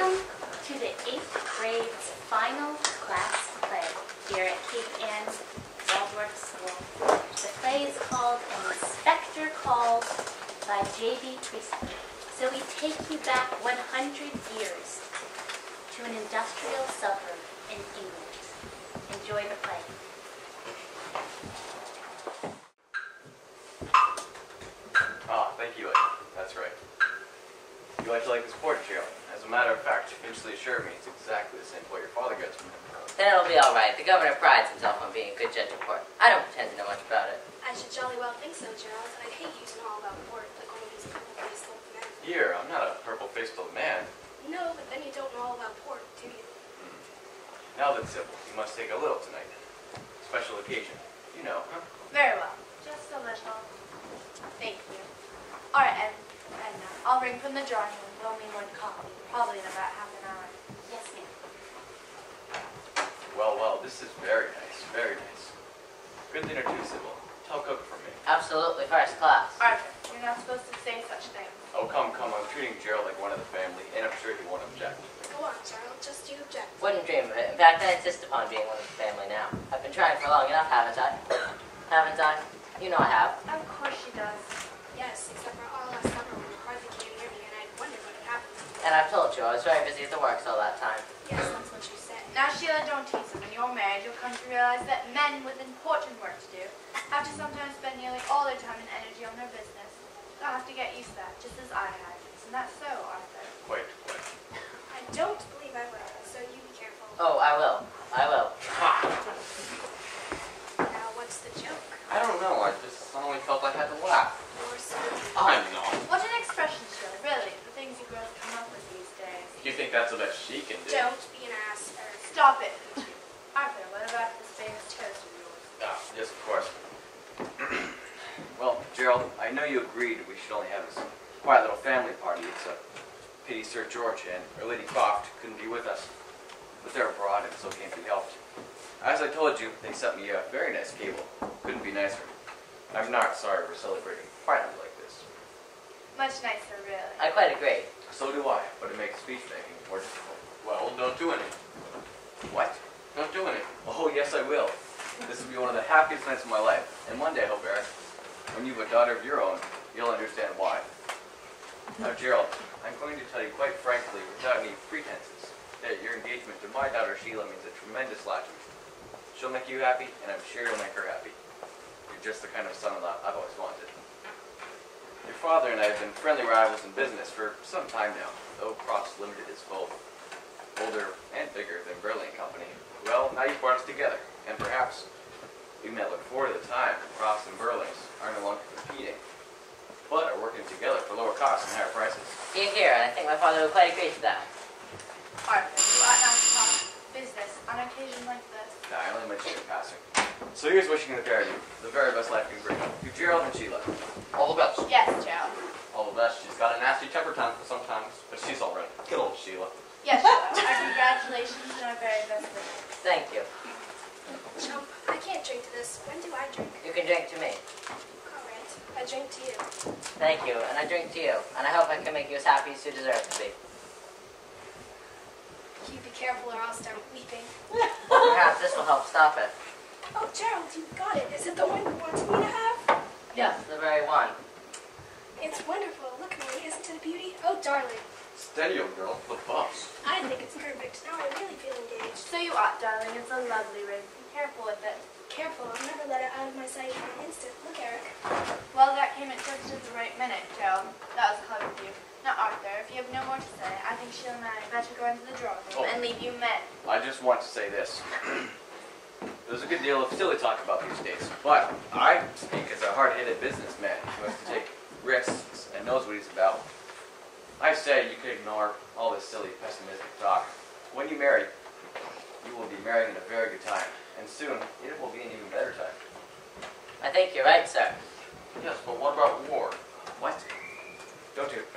Welcome to the 8th grade's final class play here at Cape Ann Waldorf School. The play is called An Inspector Calls by J.B. Priestley. So we take you back 100 years to an industrial suburb in England. Enjoy the play. Ah, thank you, Edna. That's right. You like to like this portrait, Gerald. As a matter of fact, Finchley assured me it's exactly the same play your father gets from him. Then it'll be all right. The governor prides himself on being a good judge of port. I don't pretend to know much about it. I should jolly well think so, Gerald. I'd hate you to know all about port, like one of these purple-faced old men. Here, I'm not a purple-faced old man. No, but then you don't know all about port, do you? Now then, Sybil, you must take a little tonight. Special occasion. You know, huh? Very well. Just a little. Thank you. All right, Edna, I'll ring from the drawing room. We'll meet one coffee, probably in about half an hour. Yes, ma'am. Well, this is very nice, very nice. Good dinner too, Sybil. Tell cook for me. Absolutely first class. Arthur, you're not supposed to say such things. Oh, come, I'm treating Gerald like one of the family, and I'm sure he won't object. Go on, Gerald. Just you object. Wouldn't dream of it. In fact, I insist upon being one of the family now. I've been trying for long enough, haven't I? Haven't I? You know I have. Of course she does. Yes, except for all last summer when you hardly came near me, and I wondered what had happened. And I've told you, I was very busy at the works all that time. Yes, that's what you said. Now, Sheila, don't tease him. When you're married, you'll come to realize that men with important work to do have to sometimes spend nearly all their time and energy on their business. They'll have to get used to that, just as I had. Isn't that so, Arthur? Quite. I don't believe I will, so you be careful. Oh, I will. Now, what's the joke? I don't know, I just suddenly felt I had to laugh. You're so... I'm not. What an expression, Sheila, really. The things you girls come up with these days. You think that's the best she can do? Don't be an ass, or... Stop it, you two. Arthur, what about this famous toast of yours? Ah, yes, of course. Well, Gerald, I know you agreed we should only have this quiet little family party. It's a pity Sir George and Lady Croft couldn't be with us. But they're abroad and so can't be helped. As I told you, they sent me a very nice cable. Couldn't be nicer. I'm not sorry we're celebrating quietly like this. Much nicer, really. I quite agree. So do I, but it makes speech making more difficult. Well, don't do any. What? Don't do any. Oh, yes, I will. This will be one of the happiest nights of my life. And one day, I hope, Eric, when you have a daughter of your own, you'll understand why. Now, Gerald, I'm going to tell you quite frankly, without any pretenses, that your engagement to my daughter Sheila means a tremendous lot to me. She'll make you happy, and I'm sure you'll make her happy. You're just the kind of son-in-law I've always wanted. Your father and I have been friendly rivals in business for some time now, though Croft's Limited is both older and bigger than Birling Company. Well, now you've brought us together, and perhaps we may look forward to the time when Crofts and Birlings are no longer competing, but are working together for lower costs and higher prices. Here, and I think my father would quite agree to that. Arthur, you ought not to talk business on an occasion like this. Nah, I only mentioned in passing. So here's wishing the pair of you the very best life you can bring. To Gerald and Sheila. All the best. Yes, Gerald. All the best. She's got a nasty temper tantrum sometimes, but she's all right. Good old Sheila. Yes, Sheila. Our congratulations and our very best wishes. Thank you. Chump, I can't drink to this. When do I drink? You can drink to me. All right, I drink to you. Thank you, and I drink to you. And I hope I can make you as happy as you deserve to be. You be careful or I'll start weeping. Perhaps this will help stop it. Oh, Gerald, you got it. Is it the one you wanted me to have? Yes, the very one. It's wonderful. Look at me. Isn't it a beauty? Oh, darling. Steady, old girl. The bumps. I think it's perfect. Now I really feel engaged. So you ought, darling. It's a lovely ring. Be careful with it. Careful. I'll never let it out of my sight for an instant. Look, Eric. Well, that came at just at the right minute, Gerald. That was clever of you. Now, Arthur, if you have no more to say, I think Sheila and I had better go into the drawing room and leave you men. I just want to say this. There's a good deal of silly talk about these days, but I speak as a hard-headed businessman who has to take risks and knows what he's about. I say you can ignore all this silly, pessimistic talk. When you marry, you will be married in a very good time, and soon it will be an even better time. I think you're right, sir. Yes, but what about war? What? Don't interrupt,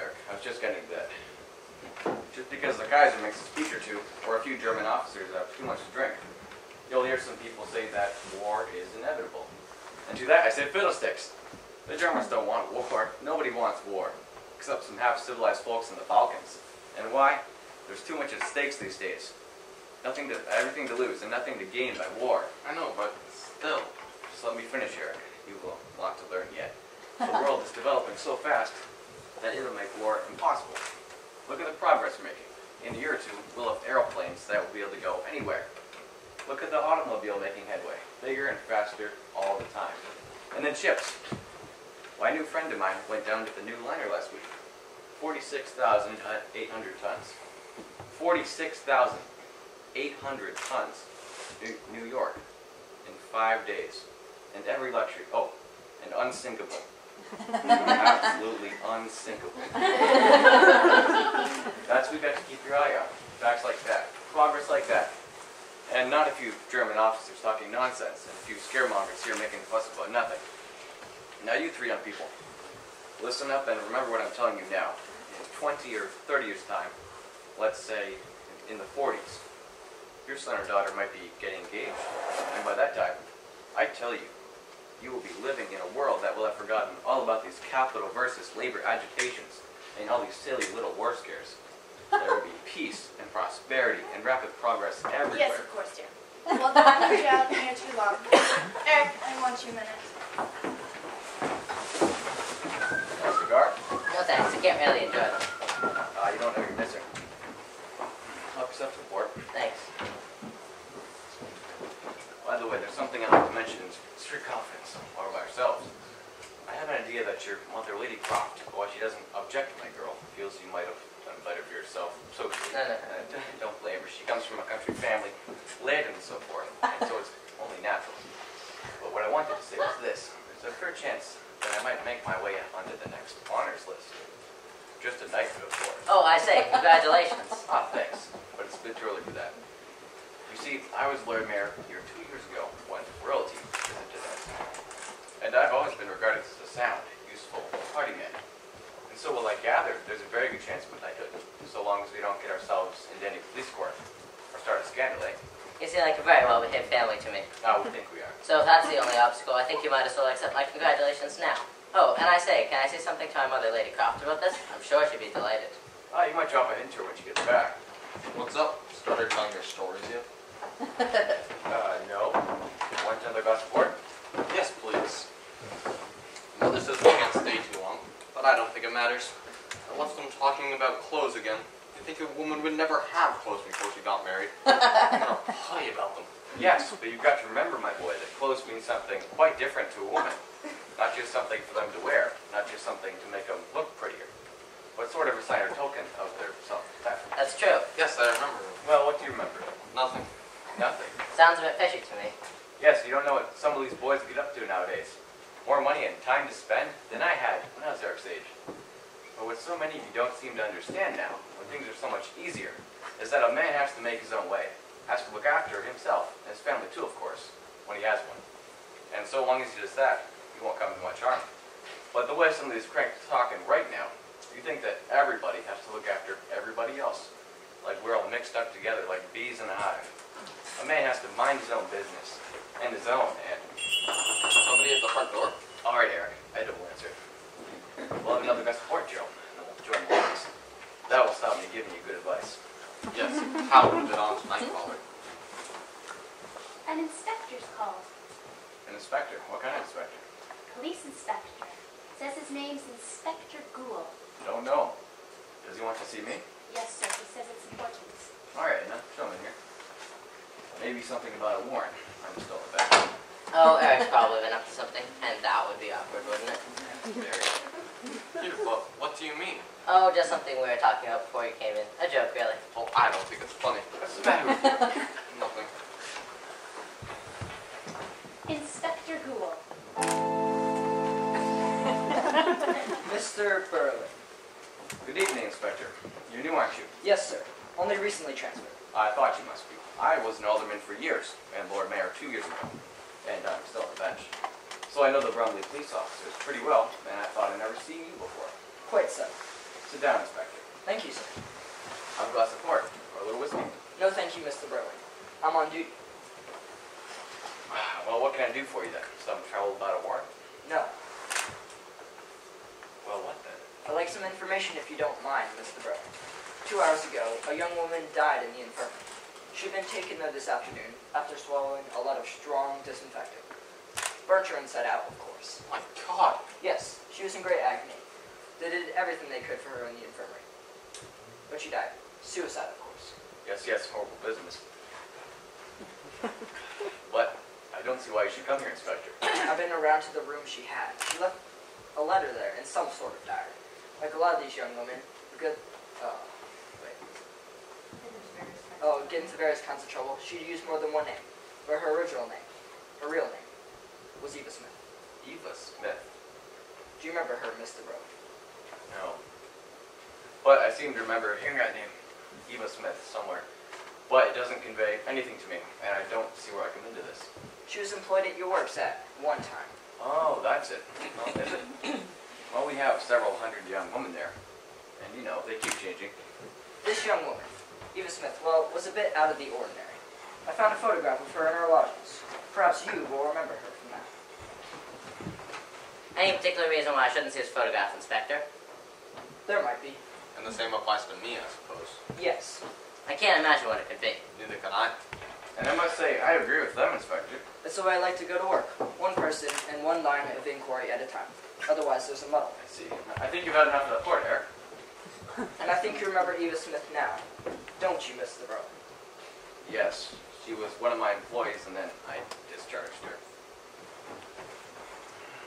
Eric. I was just getting to that. Just because the Kaiser makes a speech or two, or a few German officers have too much to drink, you'll hear some people say that war is inevitable. And to that I say fiddlesticks. The Germans don't want war. Nobody wants war, except some half-civilized folks in the Balkans. And why? There's too much at stake these days. Everything to lose and nothing to gain by war. I know, but still. Just let me finish, Eric. You will want to learn yet. The world is developing so fast that it'll make war impossible. Look at the progress we're making. In a year or two, we'll have aeroplanes that will be able to go anywhere. Look at the automobile making headway. Bigger and faster all the time. And then ships. Why, a new friend of mine went down to the new liner last week. 46,800 tons. 46,800 tons. New York. In 5 days. And every luxury. Oh, and unsinkable. Absolutely unsinkable. That's what we've got to keep your eye on. Facts like that. Progress like that. And not a few German officers talking nonsense and a few scaremongers here making a fuss about nothing. Now you three young people, listen up and remember what I'm telling you now. In 20 or 30 years' time, let's say in the 40s, your son or daughter might be getting engaged. And by that time, I tell you, you will be living in a world that will have forgotten all about these capital versus labor agitations and all these silly little war scares. There will be peace and prosperity and rapid progress everywhere. Yes, of course, dear. Well, don't leave you out here too long. Eric, I want 2 minutes. A cigar? No thanks, I can't really enjoy them. You don't know you're missing. Help yourself to the port. Thanks. By the way, there's something I'd like to mention in strict confidence while we're by ourselves. I have an idea that your mother, Lady Croft, while she doesn't object to my girl, feels you might have done better for yourself socially. No. Don't blame her. She comes from a country family, led and so forth, and so it's only natural. But what I wanted to say was this. There's a fair chance that I might make my way onto the next honors list. Just a knighthood, of course. Oh, I say, congratulations. Ah, thanks. But it's a bit too early for that. You see, I was Lord Mayor here 2 years ago when royalty visited us. And I've always been regarded as a sound, useful party man. And so, well, I gather there's a very good chance of a knighthood, so long as we don't get ourselves into any police court or start a scandal, eh? You seem like a very well-behaved family to me. I would think we are. So if that's the only obstacle, I think you might as well accept my congratulations now. Oh, and I say, can I say something to my mother, Lady Croft, about this? I'm sure she'd be delighted. You might drop a hint to her when she gets back. What's up? Started telling your stories yet? No. Want another glass of port? Yes, please. Mother says we can't stay too long, but I don't think it matters. What's them talking about clothes again? You think a woman would never have clothes before she got married? I'm gonna pie about them. Yes, but you've got to remember, my boy, that clothes mean something quite different to a woman. Not just something for them to wear, not just something to make them look prettier, but sort of a sign or token of their self-respect. That's true. Yes, I remember. Well, what do you remember? Nothing. Nothing. Sounds a bit fishy to me. Yes, you don't know what some of these boys get up to nowadays. More money and time to spend than I had when I was Eric's age. But what so many of you don't seem to understand now, when things are so much easier, is that a man has to make his own way. Has to look after himself, and his family too, of course, when he has one. And so long as he does that, he won't come to much harm. But the way some of these cranks are talking right now, you think that everybody has to look after everybody else. Like we're all mixed up together like bees in a hive. A man has to mind his own business, and his own, and... Somebody at the front door? All right, Eric, I double answered. We'll have another glass of port, Joe, and we'll join the ladies. That will stop me giving you good advice. Yes. How was it on tonight, Father? An inspector's called. An inspector? What kind of inspector? Police inspector. Says his name's Inspector Gould. Don't know. Does he want to see me? Yes, sir. He says it's important. All right, now, show him in here. Maybe something about a warrant. I'm still in the back. Oh, Eric's probably been up to something, and that would be awkward, wouldn't it? Here, but what do you mean? Oh, just something we were talking about before you came in. A joke, really. Oh, I don't think it's funny. What's the matter with you? Nothing. Inspector Gould. Mr. Birling. Good evening, Inspector. You're new, aren't you? Yes, sir. Only recently transferred. I thought you must be. I was an alderman for years, and Lord Mayor 2 years ago, and I'm still on the bench. So I know the Bromley police officers pretty well, and I thought I'd never seen you before. Quite so. Sit down, Inspector. Thank you, sir. Have a glass of port, or a little whiskey. No, thank you, Mr. Birling. I'm on duty. Well, what can I do for you then? Some trouble about a warrant? No. Well, what then? I'd like some information if you don't mind, Mr. Birling. 2 hours ago, a young woman died in the infirmary. She'd been taken there this afternoon after swallowing a lot of strong disinfectant. Burnt her inside out, of course. My God. Yes, she was in great agony. They did everything they could for her in the infirmary. But she died. Suicide, of course. Yes, horrible business. But I don't see why you should come here, Inspector. I've been around to the room she had. She left a letter there in some sort of diary. Like a lot of these young women, get into various kinds of trouble. She'd use more than one name. But her original name, her real name, was Eva Smith. Eva Smith? Do you remember her, Mr. Bro? No. But I seem to remember hearing that name, Eva Smith, somewhere. But it doesn't convey anything to me, and I don't see where I come into this. She was employed at your works at one time. Oh, that's it. Well, is it? Well, we have several hundred young women there. And, you know, they keep changing. This young woman, Eva Smith, well, was a bit out of the ordinary. I found a photograph of her in her lodgings. Perhaps you will remember her from that. Any particular reason why I shouldn't see his photograph, Inspector? There might be. And the same applies to me, I suppose. Yes. I can't imagine what it could be. Neither can I. And I must say, I agree with them, Inspector. That's the way I like to go to work. One person and one line of inquiry at a time. Otherwise, there's a muddle. I see. I think you've had enough of that port, Eric. And I think you remember Eva Smith now. Don't you, Mr. Bro? Yes, she was one of my employees, and then I discharged her.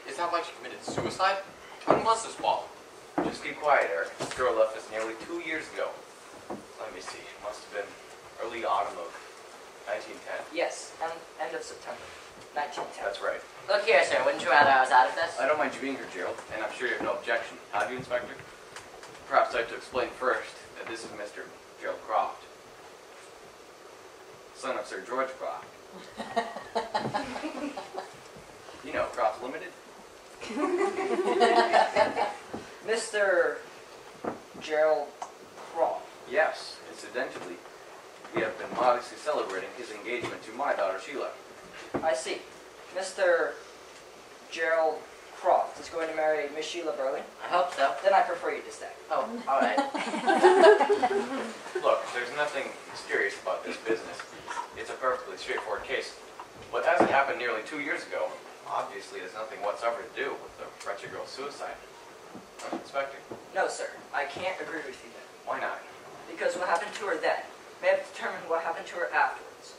Is that why she committed suicide? When was this fall? Just keep quiet, Eric. This girl left us nearly 2 years ago. Let me see. It must have been early autumn of 1910. Yes, end of September, 1910. That's right. Look here, sir. Wouldn't you rather I was out of this? I don't mind you being here, Gerald, and I'm sure you have no objection. Have you, Inspector? Perhaps I'd like to explain first that this is Mr. Gerald Croft, son of Sir George Croft. You know, Croft Limited? Mr. Gerald Croft. Yes, incidentally, we have been modestly celebrating his engagement to my daughter Sheila. I see. Mr. Gerald Croft is going to marry Miss Sheila Birling. I hope so. Then I prefer you to stay. Oh, all right. Look, there's nothing mysterious about this business. It's a perfectly straightforward case. But as it happened nearly 2 years ago, obviously there's nothing whatsoever to do with the wretched girl's suicide. Huh, Inspector? No, sir. I can't agree with you there. Why not? Because what happened to her then may have determined what happened to her afterwards.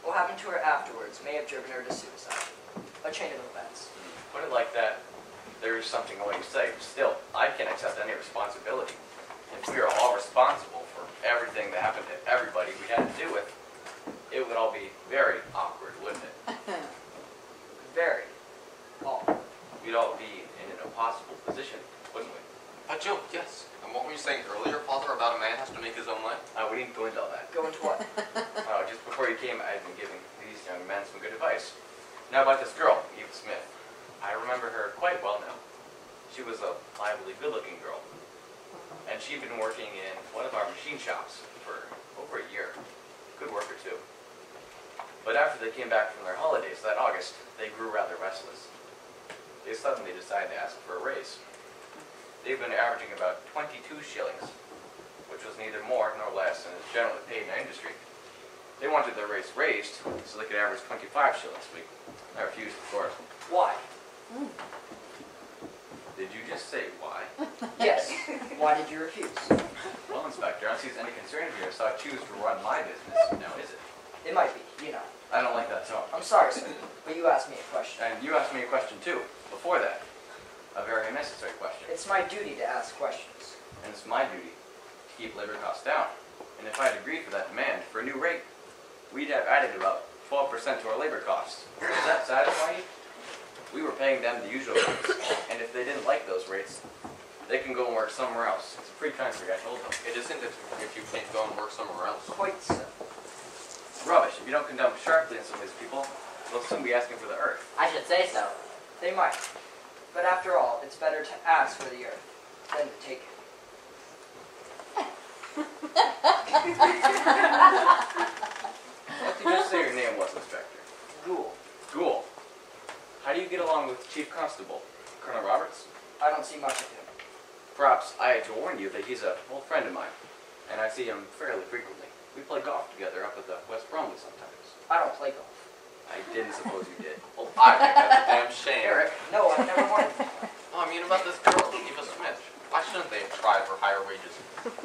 What happened to her afterwards may have driven her to suicide. A chain of events. Put it like that, there is something in what you say. Still, I can't accept any responsibility. If we are all responsible for everything that happened to everybody we had to do with, it would all be very awkward, wouldn't it? Very. Awful. We'd all be in an impossible position, wouldn't we? Joe, yes. And what were you saying earlier, Father, about a man has to make his own way? We didn't go into all that. Go into what? Just before you came, I had been giving these young men some good advice. Now about this girl, Eva Smith. I remember her quite well now. She was a lively, good-looking girl. And she'd been working in one of our machine shops for over a year. Good worker, too. But after they came back from their holidays that August, they grew rather restless. They suddenly decided to ask for a raise. They've been averaging about 22 shillings, which was neither more nor less than is generally paid in our industry. They wanted their raise raised so they could average 25 shillings a week. I refused, of course. Why? Did you just say why? Yes. Why did you refuse? Well, Inspector, I don't see there's any concern here, so I choose to run my business. Now, is it? It might be, you know. I don't like that tone. I'm sorry, sir, but you asked me a question. And you asked me a question, too, before that. A very unnecessary question. It's my duty to ask questions. And it's my duty to keep labor costs down. And if I'd agreed for that demand for a new rate, we'd have added about 12% to our labor costs. Does that satisfy you? We were paying them the usual rates, and if they didn't like those rates, they can go and work somewhere else. It's a free country, I told them. It isn't if you can't go and work somewhere else. Quite so. Rubbish. If you don't condemn sharply on some of these people, they'll soon be asking for the earth. I should say so. They might. But after all, it's better to ask for the earth than to take it. What did you say your name was, Inspector? Ghoul. Ghoul. How do you get along with Chief Constable, Colonel Roberts? I don't see much of him. Perhaps I had to warn you that he's an old friend of mine. and I see him fairly frequently. We play golf together up at the West Bromley sometimes. I don't play golf. I didn't suppose you did. Well, I think that's a damn shame. Eric, no, I've never wanted to. Oh, I mean about this girl, Eva Smith. Why shouldn't they have tried for higher wages?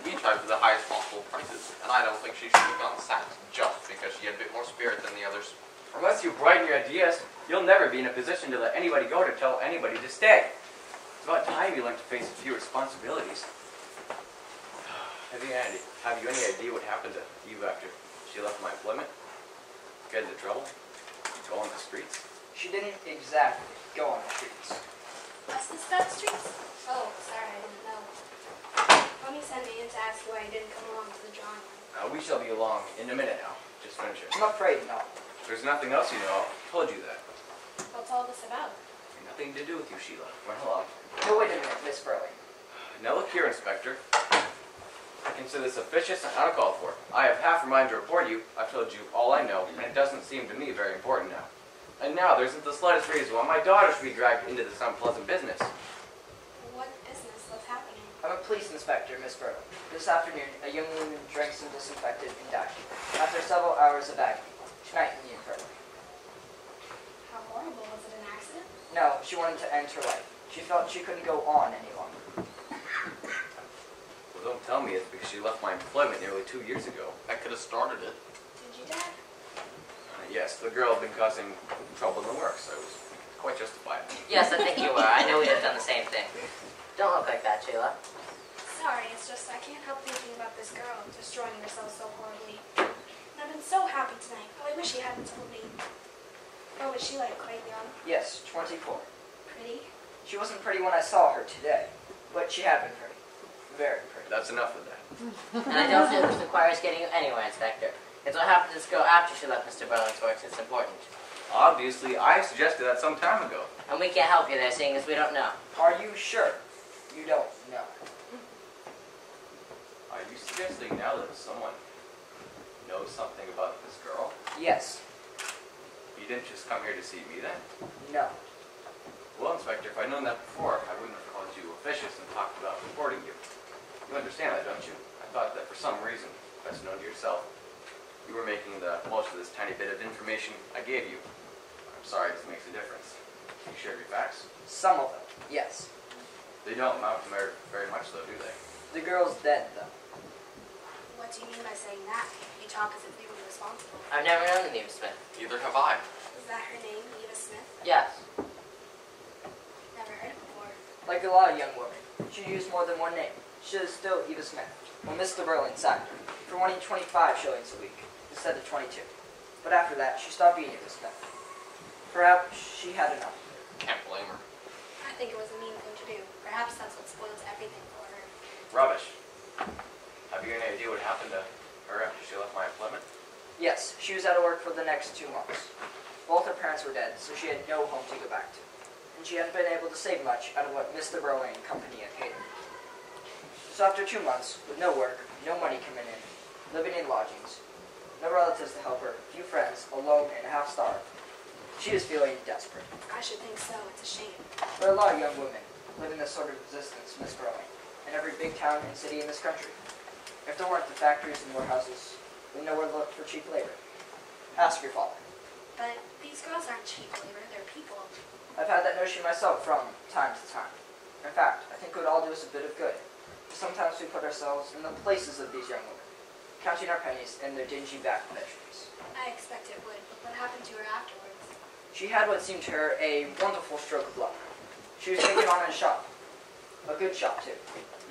We tried for the highest possible prices, and I don't think she should have gotten sacked just because she had a bit more spirit than the others. Unless you brighten your ideas, you'll never be in a position to let anybody go to tell anybody to stay. It's about time you learn to face a few responsibilities. Have you any idea what happened to Eva after she left my employment? Get into trouble? Go on the streets? She didn't exactly go on the streets. What's this bad streets? Oh, sorry, I didn't know. Mommy sent me in to ask why I didn't come along to the drawing room. We shall be along in a minute now. Just finish it. I'm afraid not. There's nothing else you know of. Told you that. What's all this about? Nothing to do with you, Sheila. Run along. No, wait a minute, Miss Birling. Now look here, Inspector. I consider this officious and uncalled for. I have half a mind to report you. I've told you all I know, and it doesn't seem to me very important now. And now there isn't the slightest reason why my daughter should be dragged into this unpleasant business. What business? What's happening? I'm a police inspector, Miss Birling. This afternoon, a young woman drank some disinfectant and died. After several hours of agony, tonight in the infirmary. How horrible. Was it an accident? No, she wanted to end her life. She felt she couldn't go on any longer. Well, don't tell me it's because she left my employment nearly 2 years ago. That could have started it. Did you, Dad? Yes, the girl had been causing trouble in the works. I was quite justified. Yes, I think you were. I knew we'd have done the same thing. Don't look like that, Sheila. Sorry, it's just I can't help thinking about this girl destroying herself so horribly. And I've been so happy tonight. Oh, I wish she hadn't told me. Oh, was she like quite young? Yes, 24. Pretty? She wasn't pretty when I saw her today, but she had been pretty. Very pretty. That's enough of that. And I don't feel this requires getting you anywhere, Inspector. It's what happened to this girl after she left Mr. Birling's works that's important. Obviously, I suggested that some time ago. And we can't help you there, seeing as we don't know. Are you sure you don't know? Are you suggesting now that someone knows something about this girl? Yes. You didn't just come here to see me then? No. Well, Inspector, if I'd known that before, I wouldn't have called you officious and talked about reporting you. You understand that, don't you? I thought that for some reason, best known to yourself, you were making the most of this tiny bit of information I gave you. I'm sorry this makes a difference. You share your facts? Some of them, yes. They don't amount to very much, though, do they? The girl's dead, though. What do you mean by saying that? You talk as if you were responsible. I've never known an Eva Smith. Neither have I. Is that her name, Eva Smith? Yes. Never heard it before. Like a lot of young women, she used more than one name. She is still Eva Smith. Well, Mr. Birling sacked her for wanting 25 shillings a week instead of 22. But after that, she stopped being Eva Smith. Perhaps she had enough. Can't blame her. I think it was a mean thing to do. Perhaps that's what spoils everything for her. Rubbish. Have you any idea what happened to her after she left my employment? Yes, she was out of work for the next 2 months. Both her parents were dead, so she had no home to go back to. And she hadn't been able to save much out of what Mr. Birling and company had paid her. So after 2 months, with no work, no money coming in, living in lodgings, no relatives to help her, few friends, alone and half-starved, she was feeling desperate. I should think so. It's a shame. There are a lot of young women living this sort of existence, Miss Birling, in every big town and city in this country. If there weren't the factories and warehouses, we'd nowhere to look for cheap labor. Ask your father. But these girls aren't cheap labor. They're people. I've had that notion myself from time to time. In fact, I think it would all do us a bit of good. Sometimes we put ourselves in the places of these young women, counting our pennies in their dingy back bedrooms. I expect it would. But what happened to her afterwards? She had what seemed to her a wonderful stroke of luck. She was taken on in a shop. A good shop, too.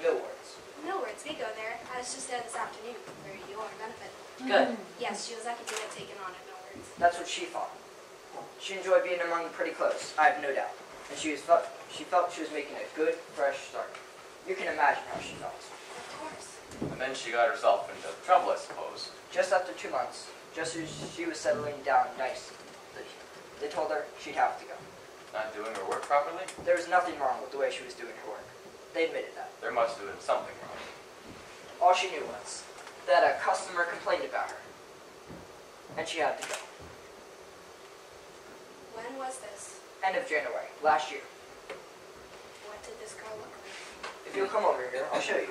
Millwards. Millwards, we go there. I was just there this afternoon for your benefit. Good. Yes, she was lucky to get taken on at Millwards. That's what she thought. She enjoyed being among pretty clothes, I have no doubt. And she felt she was making a good, fresh start. You can imagine how she felt. Of course. And then she got herself into trouble, I suppose. Just after 2 months, just as she was settling down nicely, they told her she'd have to go. Not doing her work properly? There was nothing wrong with the way she was doing her work. They admitted that. There must have been something wrong. All she knew was that a customer complained about her, and she had to go. When was this? End of January, last year. What did this girl look like? If you'll come over here, I'll show you.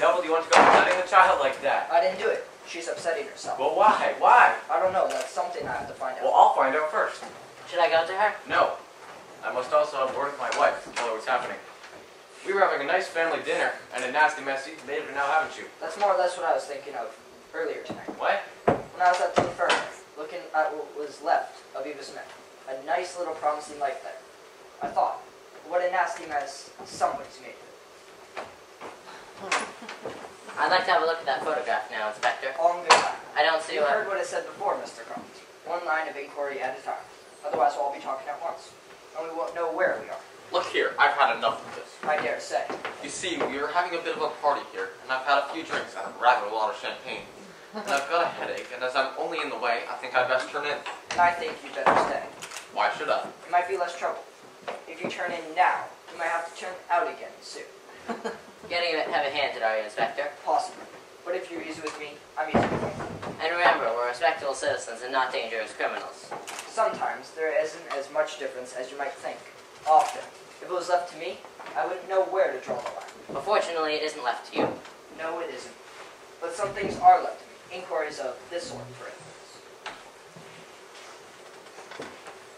devil do you want to go upsetting the child like that? I didn't do it. She's upsetting herself. Well, why? Why? I don't know. That's something I have to find out. Well, I'll find out first. Should I go to her? No. I must also have word with my wife to tell her what's happening. We were having a nice family dinner, and a nasty mess you've made of it now, haven't you? That's more or less what I was thinking of earlier tonight. What? When I was at the infirmary, looking at what was left of Eva Smith. A nice little promising life there. I thought, what a nasty mess somebody's made of it. I'd like to have a look at that photograph now, Inspector. All in good time. I don't see You what... heard what I said before, Mr. Croft. One line of inquiry at a time. Otherwise we'll all be talking at once. And we won't know where we are. Look here, I've had enough of this. I dare say. You see, we are having a bit of a party here, and I've had a few drinks and rather a lot of champagne. And I've got a headache, and as I'm only in the way, I think I'd best turn in. And I think you'd better stay. Why should I? It might be less trouble. If you turn in now, you might have to turn out again soon. Getting a bit heavy-handed, are you, Inspector? Possibly. But if you're easy with me, I'm easy with you. And remember, we're respectable citizens and not dangerous criminals. Sometimes there isn't as much difference as you might think. Often. If it was left to me, I wouldn't know where to draw the line. But fortunately, it isn't left to you. No, it isn't. But some things are left to me. Inquiries of this sort, for instance.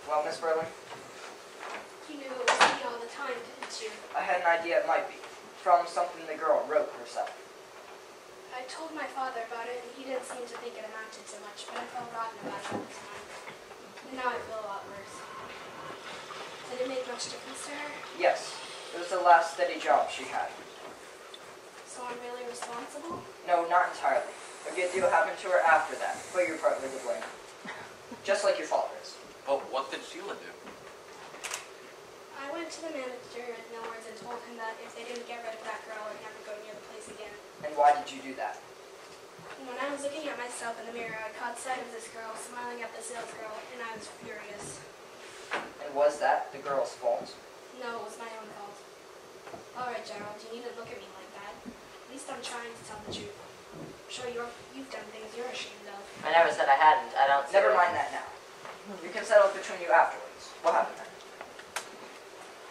Well, Miss Birling, You knew it was me all the time, didn't you? I had an idea it might be. From something the girl wrote herself. I told my father about it, and he didn't seem to think it amounted to much, but I felt rotten about it at the time. And now I feel a lot worse. Did it make much difference to her? Yes. It was the last steady job she had. So I'm really responsible? No, not entirely. A good deal happened to her after that, but you're partly to blame. Just like your father is. But what did Sheila do? I went to the manager at Millwards and told him that if they didn't get rid of that girl, I'd never go near the place again. And why did you do that? And when I was looking at myself in the mirror, I caught sight of this girl smiling at the sales girl, and I was furious. And was that the girl's fault? No, it was my own fault. Alright, Gerald, you needn't look at me like that. At least I'm trying to tell the truth. I'm sure you've done things you're ashamed of. I never said I hadn't. I don't see Never what- mind that now. You can settle it between you afterwards. What happened then?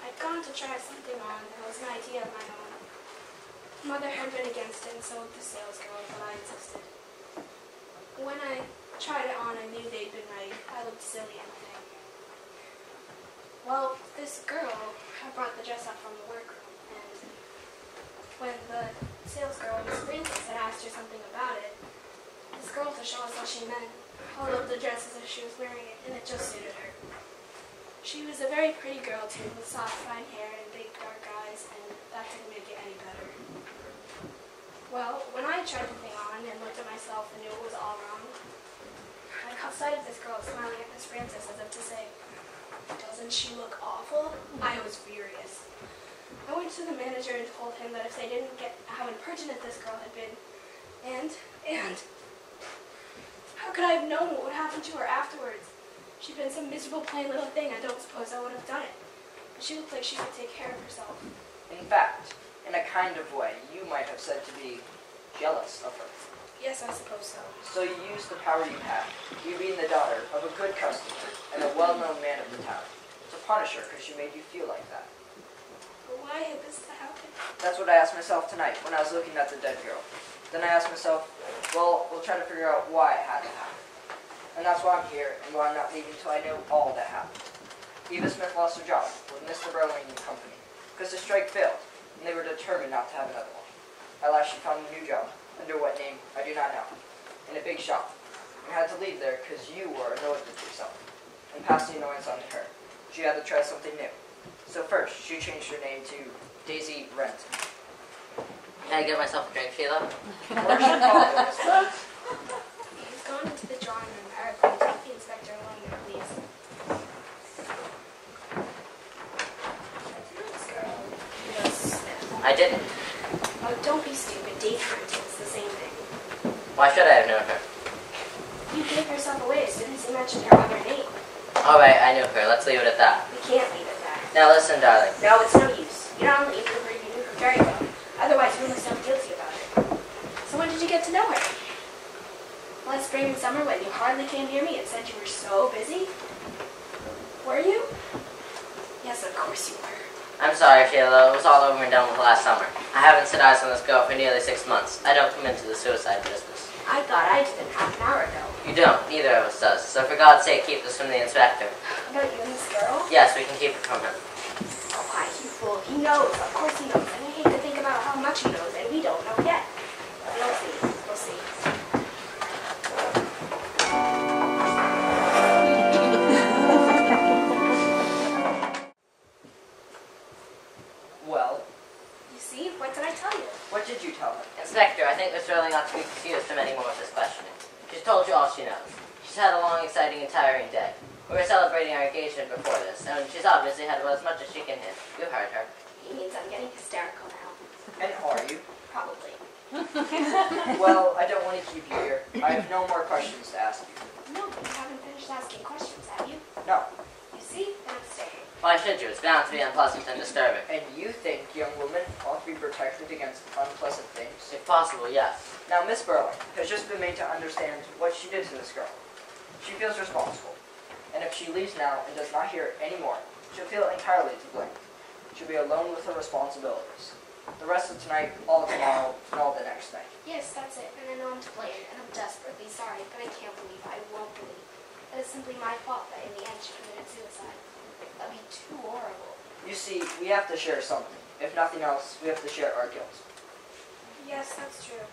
I'd gone to try something on, and it was an idea of my own. Mother had been against it, and so did the sales girl, but I insisted. When I tried it on, I knew they'd been right. I looked silly and thing. Well, this girl had brought the dress up from the workroom, and when the sales girl, Miss Francis, had asked her something about it, this girl, to show us what she meant, held up the dress as if she was wearing it, and it just suited her. She was a very pretty girl, too, with soft, fine hair and big, dark eyes, and that didn't make it any better. Well, when I tried the thing on and looked at myself and knew it was all wrong, I caught sight of this girl smiling at Miss Francis as if to say, "Doesn't she look awful?" I was furious. I went to the manager and told him that if they didn't get how impertinent this girl had been, and how could I have known what would happen to her afterwards? She'd been some miserable, plain little thing. I don't suppose I would have done it. But she looked like she could take care of herself. In fact, in a kind of way, you might have said to be jealous of her. Yes, I suppose so. So you used the power you had, you being the daughter of a good customer and a well-known man of the town, to punish her because she made you feel like that. But why had this to happen? That's what I asked myself tonight when I was looking at the dead girl. Then I asked myself, well, we'll try to figure out why it had to happen. And that's why I'm here, and why I'm not leaving until I know all that happened. Eva Smith lost her job with Mr. Birling and Company because the strike failed, and they were determined not to have another one. At last she found a new job, under what name, I do not know, in a big shop, and had to leave there because you were annoyed with yourself, and passed the annoyance on to her. She had to try something new. So first, she changed her name to Daisy Renton. Can I get myself a drink, Sheila? Or she called her Miss Renton. He's gone into the drawing room. Article, take the inspector along there, please. This girl, Eva Smith. I didn't. Oh, don't be stupid. Daisy Renton. It's the same thing. Why should I have known her? You gave yourself away as soon as you mentioned her on your name. Alright, I knew her. Let's leave it at that. We can't leave it at that. Now listen, darling. No, it's no use. You not only knew her, you knew her very well. Otherwise, you wouldn't have felt guilty about it. So when did you get to know her? Last spring and summer when you hardly came near me and said you were so busy? Were you? Yes, of course you were. I'm sorry, Sheila. It was all over and done with last summer. I haven't set eyes on this girl for nearly 6 months. I don't come into the suicide business. I thought I did half an hour ago. You don't. Neither of us does. So for God's sake, keep this from the inspector. About you and this girl? Yes, we can keep it from him. Oh, why, you fool. He knows. Of course he knows. And I hate to think about how much he knows, and we don't know yet. But we'll see. We'll see. Well, You see? What did I tell you? what did you tell her? Inspector, I think Miss Birling ought to be excused from any more of this questioning. She's told you all she knows. She's had a long, exciting, and tiring day. We were celebrating our engagement before this, and she's obviously had about as much as she can handle. You heard her. He means I'm getting hysterical now. And are you? Probably. Well, I don't want to keep you here. I have no more questions to ask you. No, but you haven't finished asking questions, have you? No. You see? Then I'm staying. Why should you? It's bound to be unpleasant and disturbing. And you think young women ought to be protected against unpleasant things? If possible, yes. Now, Miss Birling has just been made to understand what she did to this girl. She feels responsible. And if she leaves now and does not hear it anymore, she'll feel entirely to blame. She'll be alone with her responsibilities. The rest of tonight, all of tomorrow, and all the next night. Yes, that's it. And I know I'm to blame, and I'm desperately sorry, but I can't believe, I won't believe. That is simply my fault that in the end she committed suicide. That'd be too horrible. You see, we have to share something. If nothing else, we have to share our guilt. Yes, that's true.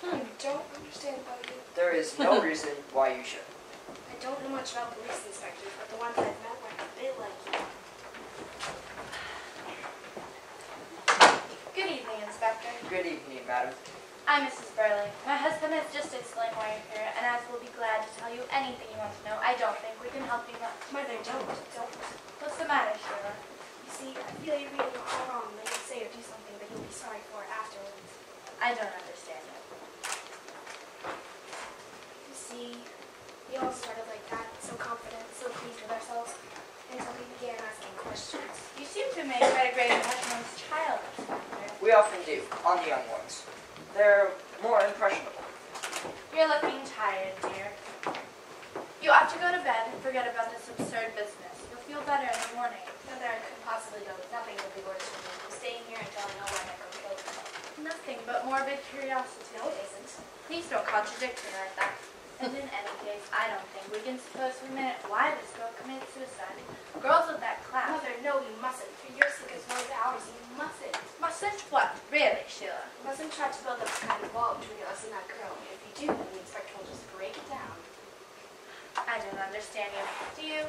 I don't understand about you. There is no reason why you should. I don't know much about police inspectors, but the ones I've met were a bit like you. Good evening, Inspector. Good evening, madam. I'm Mrs. Birling. My husband has just explained why you're here, and as we'll be glad to tell you anything you want to know, I don't think we can help you much. Mother, don't. What's the matter, Sheila? You see, I feel you're reading it all wrong when you say or do something that you'll be sorry for afterwards. I don't understand it. You see, we all started like that, so confident, so pleased with ourselves, until we began asking questions. You seem to make quite a great impression on this child, Inspector. We often do, on the young ones. They're more impressionable. You're looking tired, dear. You ought to go to bed and forget about this absurd business. You'll feel better in the morning. Mother, I couldn't possibly go. Nothing would be worse for me. I'm staying here until I know where I go kill myself. Nothing but morbid curiosity. No, it isn't. Please don't contradict me like that. And in any case, I don't think we can suppose for a minute why this girl committed suicide. Girls of that class. Mother, no, you mustn't. For your sake as well as ours, you mustn't. Mustn't what? Really, Sheila? You mustn't try to build up a kind of wall between us and that girl. If you do, then the inspector will just break it down. I don't understand you. Do you?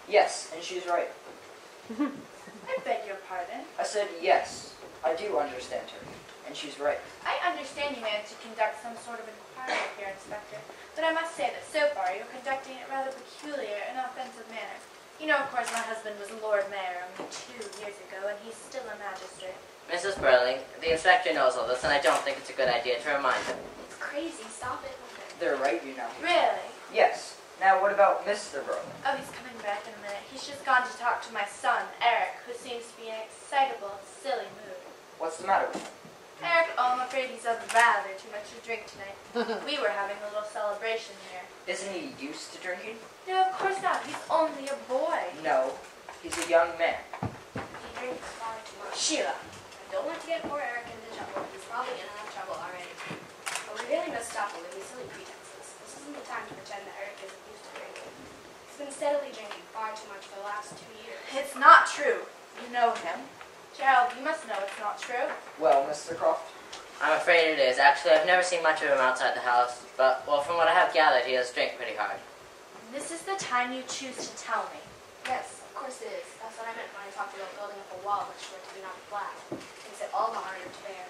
Yes, and she's right. I beg your pardon. I said yes, I do understand her, and she's right. I understand you managed to conduct some sort of inquiry here, Inspector, but I must say that so far you're conducting it rather peculiar and offensive manner. You know, of course, my husband was Lord Mayor only 2 years ago, and he's still a magistrate. Mrs. Birling, the inspector knows all this, and I don't think it's a good idea to remind him. It's crazy. Stop it, Mother. They're right, you know. Really? Yes. Now, what about Mr. Birling? Oh, he's coming back in a minute. He's just gone to talk to my son, Eric, who seems to be in an excitable, silly mood. What's the matter with him? Eric, oh, I'm afraid he's had rather too much to drink tonight. We were having a little celebration here. Isn't he used to drinking? No, of course not. He's only a boy. No, he's a young man. He drinks far too much. Sheila. I don't want to get poor Eric into trouble. He's probably in enough trouble already. But we really must stop him with these silly pretenses. This isn't the time to pretend that Eric isn't used to drinking. He's been steadily drinking far too much for the last 2 years. It's not true. You know him. Gerald, you must know it's not true. Well, Mr. Croft? I'm afraid it is. Actually, I've never seen much of him outside the house, but, well, from what I have gathered, he does drink pretty hard. This is the time you choose to tell me. Yes, of course it is. That's what I meant when I talked about building up a wall which were to be knocked flat. Makes it all the harder to bear.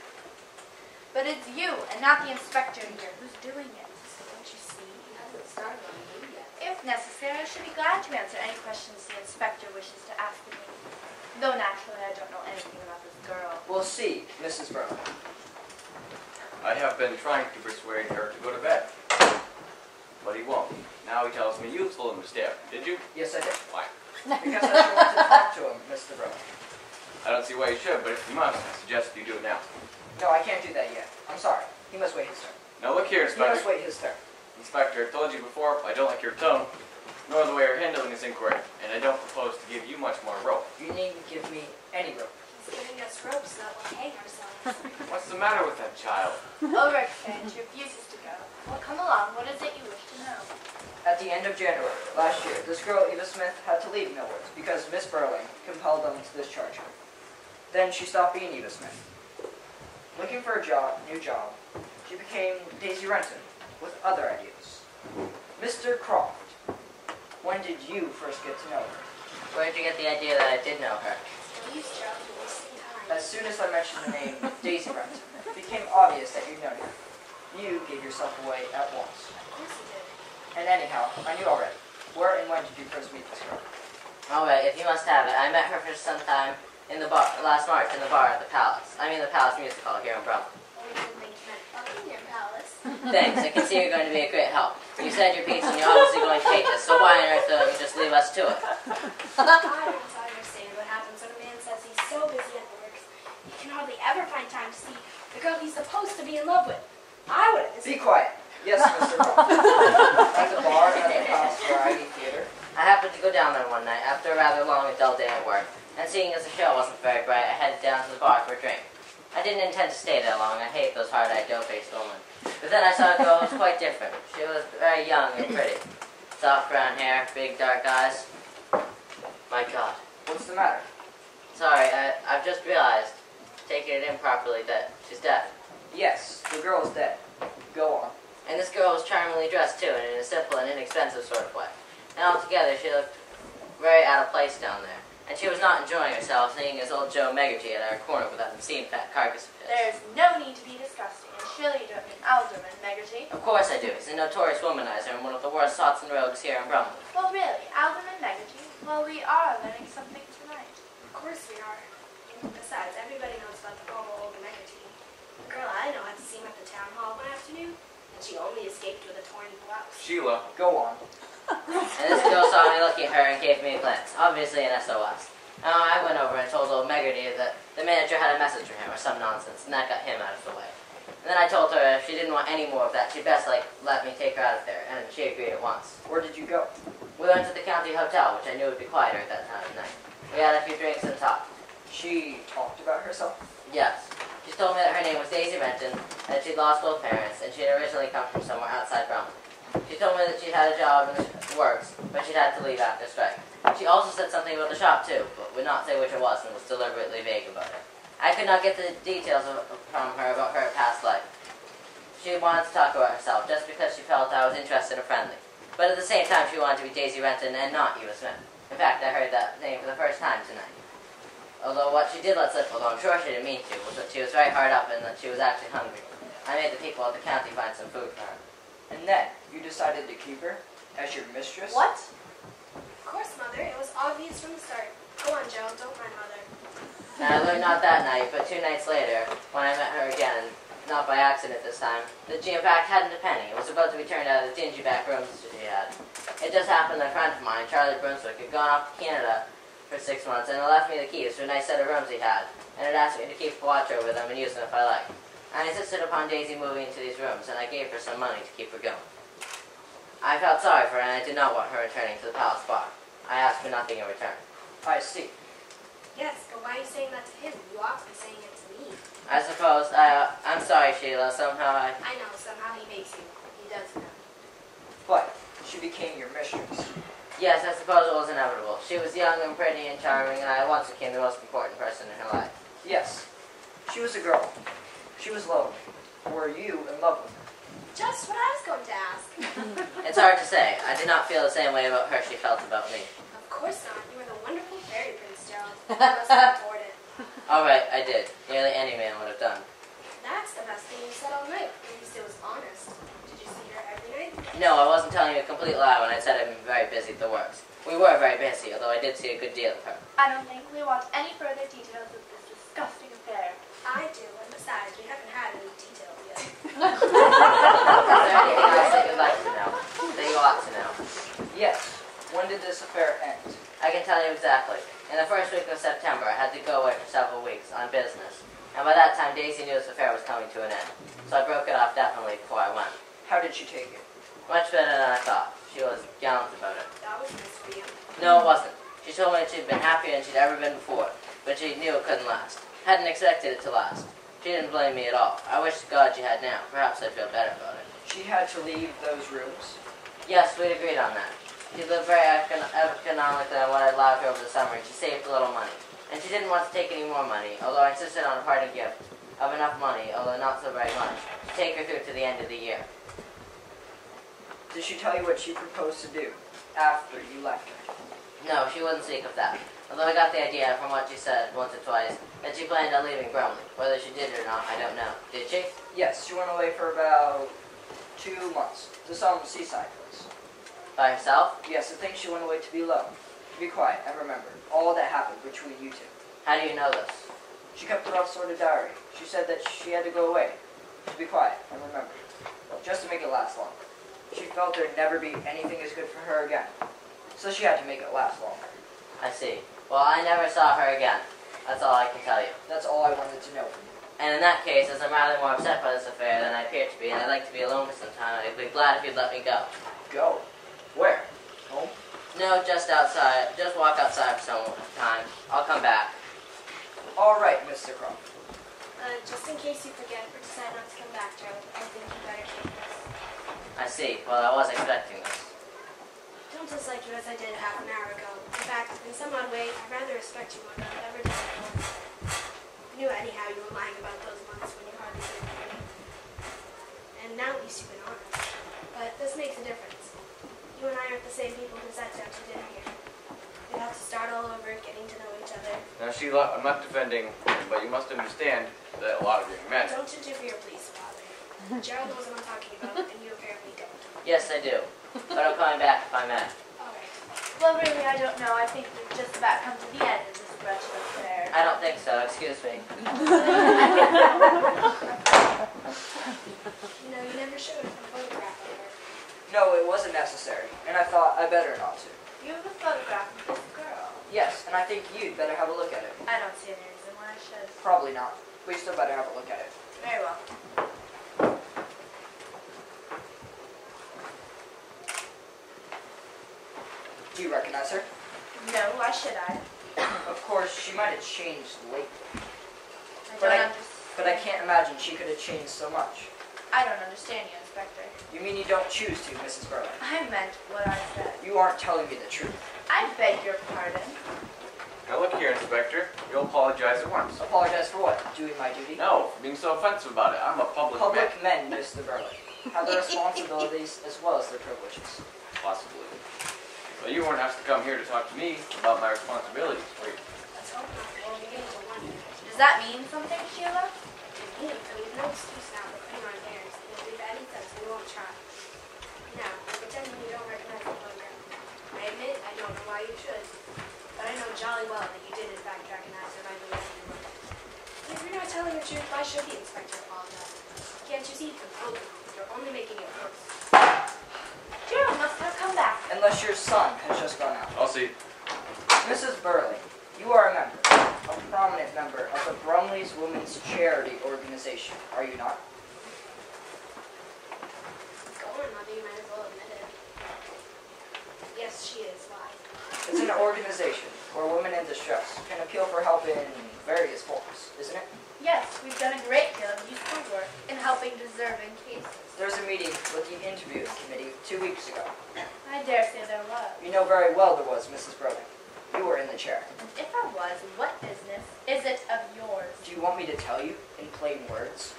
But it's you and not the inspector here who's doing it. Don't you see? He hasn't started on you yet. If necessary, I should be glad to answer any questions the inspector wishes to ask of me. Though naturally, I don't know anything about this girl. We'll see, Mrs. Birling. I have been trying to persuade Eric to go to bed, but he won't. Now he tells me you told him to stay up. Did you? Yes, I did. Why? Because I don't want to talk to him, Mr. Birling. I don't see why you should, but if you must, I suggest you do it now. No, I can't do that yet. I'm sorry. He must wait his turn. Now look here, He must Inspector. wait his turn. Inspector, I told you before, I don't like your tone. nor the way you're handling this inquiry, and I don't propose to give you much more rope. You needn't give me any rope. He's giving us ropes so that we'll hang ourselves. What's the matter with that child? Overcrowded. She refuses to go. Well, come along. What is it you wish to know? At the end of January last year, this girl, Eva Smith, had to leave Millwards because Miss Birling compelled them to discharge her. Then she stopped being Eva Smith. Looking for a new job, she became Daisy Renton with other ideas. Mr. Croft, when did you first get to know her? Where did you get the idea that I did know her? Please, Gerald, you're wasting time. As soon as I mentioned the name Daisy Renton, it became obvious that you'd known her. You gave yourself away at once. Of course he did. And anyhow, I knew already. Where and when did you first meet this girl? Alright, if you must have it, I met her for some time in the bar, last March in the bar at the Palace. I mean the Palace Music Hall here in Brooklyn. Well, we didn't think you meant Buckingham Palace. Thanks, I can see you're going to be a great help. You said your piece and you're obviously going to hate this, so why on earth don't you just leave us to it? I don't understand what happens when a man says he's so busy at work, he can hardly ever find time to see the girl he's supposed to be in love with. I wouldn't. Be quiet. Yes, Mr. Croft. At the bar at the Palace Variety Theater. I happened to go down there one night after a rather long and dull day at work, and seeing as the show wasn't very bright, I headed down to the bar for a drink. I didn't intend to stay that long. I hate those hard-eyed, dough-faced women. But then I saw a girl who was quite different. She was very young and pretty. Soft brown hair, big dark eyes. My God. What's the matter? Sorry, I've just realized, taking it improperly, that she's dead. Yes, the girl is dead. Go on. And this girl was charmingly dressed, too, and in a simple and inexpensive sort of way. And altogether, she looked very out of place down there. And she was not enjoying herself, seeing as old Joe Meggerty at our corner with that obscene fat carcass of his. There's no need to be disgusting, and surely you don't mean Alderman Meggerty. Of course I do. He's a notorious womanizer and one of the worst sots and rogues here in Brumley. Well, really, Alderman Meggerty? Well, we are learning something tonight. Of course we are. Besides, everybody knows about the homo old Meggerty. The girl I know had to see him at the town hall one afternoon, and she only escaped with a torn blouse. Sheila. Go on. And this girl saw me looking at her and gave me a glance, obviously an SOS. I went over and told old Meggerty that the manager had a message for him or some nonsense, and that got him out of the way. And then I told her if she didn't want any more of that, she'd best let me take her out of there, and she agreed at once. Where did you go? We went to the county hotel, which I knew would be quieter at that time of night. We had a few drinks and talked. She talked about herself? Yes. She told me that her name was Daisy Renton, that she'd lost both parents, and she had originally come from somewhere outside Brumley. She told me that she had a job in the works, but she'd had to leave after strike. She also said something about the shop too, but would not say which it was and was deliberately vague about it. I could not get the details from her about her past life. She wanted to talk about herself just because she felt I was interested and friendly. But at the same time, she wanted to be Daisy Renton and not Eva Smith. In fact, I heard that name for the first time tonight. Although what she did let slip, although I'm sure she didn't mean to, was that she was very hard up and that she was actually hungry. I made the people at the county find some food for her. And then, you decided to keep her as your mistress? What? Of course, Mother. It was obvious from the start. Go on, Joe. Don't mind Mother. And I learned not that night, but 2 nights later, when I met her again, not by accident this time, that she in fact hadn't a penny. It was about to be turned out of the dingy back rooms that she had. It just happened that a friend of mine, Charlie Brunswick, had gone off to Canada for 6 months and had left me the keys to a nice set of rooms he had, and had asked me to keep watch over them and use them if I liked. I insisted upon Daisy moving into these rooms, and I gave her some money to keep her going. I felt sorry for her, and I did not want her returning to the palace bar. I asked for nothing in return. I see. Yes, but why are you saying that to him? You ought to be saying it to me. I suppose, I'm sorry, Sheila, somehow I know, somehow he makes you. He does know. But she became your mistress. Yes, I suppose it was inevitable. She was young and pretty and charming, and I at once became the most important person in her life. Yes. She was a girl. She was lonely. Were you in love with her? Just what I was going to ask. It's hard to say. I did not feel the same way about her she felt about me. Of course not. You were the wonderful fairy prince, Gerald. You must have adored it. All right, I did. Nearly any man would have done. That's the best thing you said all night. At least it was honest. Did you see her every night? No, I wasn't telling you a complete lie when I said I'd been very busy at the works. We were very busy, although I did see a good deal of her. I don't think we want any further details of this disgusting affair. I do, and besides, we haven't had any details yet. Is there anything else that you'd like to know? That you ought to know? Yes. When did this affair end? I can tell you exactly. In the first week of September, I had to go away for several weeks on business. And by that time, Daisy knew this affair was coming to an end. So I broke it off definitely before I went. How did she take it? Much better than I thought. She was gallant about it. That was No, it wasn't. She told me that she'd been happier than she'd ever been before, but she knew it couldn't last. Hadn't expected it to last. She didn't blame me at all. I wish to God she had now. Perhaps I'd feel better about it. She had to leave those rooms. Yes, we'd agreed on that. She lived very economically on what I'd allowed her over the summer, and she saved a little money. And she didn't want to take any more money, although I insisted on a parting gift of enough money, although not so very much, to take her through to the end of the year. Did she tell you what she proposed to do after you left her? No, she wouldn't speak of that. Although I got the idea from what she said once or twice that she planned on leaving Birlings. Whether she did or not, I don't know. Did she? Yes, she went away for about 2 months to some seaside place. By herself? Yes, I think she went away to be alone, to be quiet, and remember all that happened between you two. How do you know this? She kept a rough sort of diary. She said that she had to go away, to be quiet, and remember, just to make it last long. She felt there'd never be anything as good for her again, so she had to make it last longer. I see. Well, I never saw her again. That's all I can tell you. That's all I wanted to know from you. And in that case, as I'm rather more upset by this affair than I appear to be, and I'd like to be alone for some time, I'd be glad if you'd let me go. Go? Where? Home? No, just outside. Just walk outside for some time. I'll come back. All right, Mr. Croft. Just in case you forget or decide not to come back, Gerald, I think you better take this. I see. Well, I was expecting this. Don't dislike you as I did half an hour ago. In fact, in some odd way, I rather respect you more than I've ever done before. I knew anyhow you were lying about those months when you hardly did anything. And now at least you've been honest. But this makes a difference. You and I aren't the same people who sat down to dinner here. We'd have to start all over, getting to know each other. Now, Sheila, I'm not defending, but you must understand that a lot of young men... Don't interfere, please, Father. Gerald knows what I'm talking about, and you apparently don't. Yes, I do. But I'm coming back if I may. All right. Well, really, I don't know. I think we've just about come to the end of this wretched affair. I don't think so. Excuse me. You know, you never showed a photograph of her. No, it wasn't necessary, and I thought I better not to. You have a photograph of this girl. Yes, and I think you'd better have a look at it. I don't see any reason why I should. Probably not, but you still better have a look at it. Very well. Do you recognize her? No, why should I? Of course, she might have changed lately, I But don't I- understand. but I can't imagine she could have changed so much. I don't understand you, Inspector. You mean you don't choose to, Mrs. Birling? I meant what I said. You aren't telling me the truth. I beg your pardon. Now, look here, Inspector. You'll apologize at once. Apologize for what? Doing my duty? No, for being so offensive about it. I'm a public man. Public men, Mr. Birling, have their responsibilities as well as their privileges. Possibly. But you weren't asked to come here to talk to me about my responsibilities, were you? Let's hope not. We're beginning to wonder. Does that mean something, Sheila? We have no excuse now for putting on airs, and if we've any sense, we won't try. Now, pretending you don't recognize the photograph. I admit I don't know why you should, but I know jolly well that you did in fact recognize her by the way you looked. And if you're not telling the truth, why should the inspector apologize? Can't you see the photo? You're only making it worse. Gerald must have come back. Unless your son has just gone out. I'll see. Mrs. Birling, you are a member, a prominent member of the Brumley's Women's Charity Organization, are you not? Go on, Mother, you might as well admit it. Yes, she is. Why? It's an organization where women in distress can appeal for help in various forms, isn't it? Yes, we've done a great deal of useful work in helping deserving cases. There was a meeting with the interviewing committee 2 weeks ago. I dare say there was. You know very well there was, Mrs. Birling. You were in the chair. And if I was, what business is it of yours? Do you want me to tell you in plain words?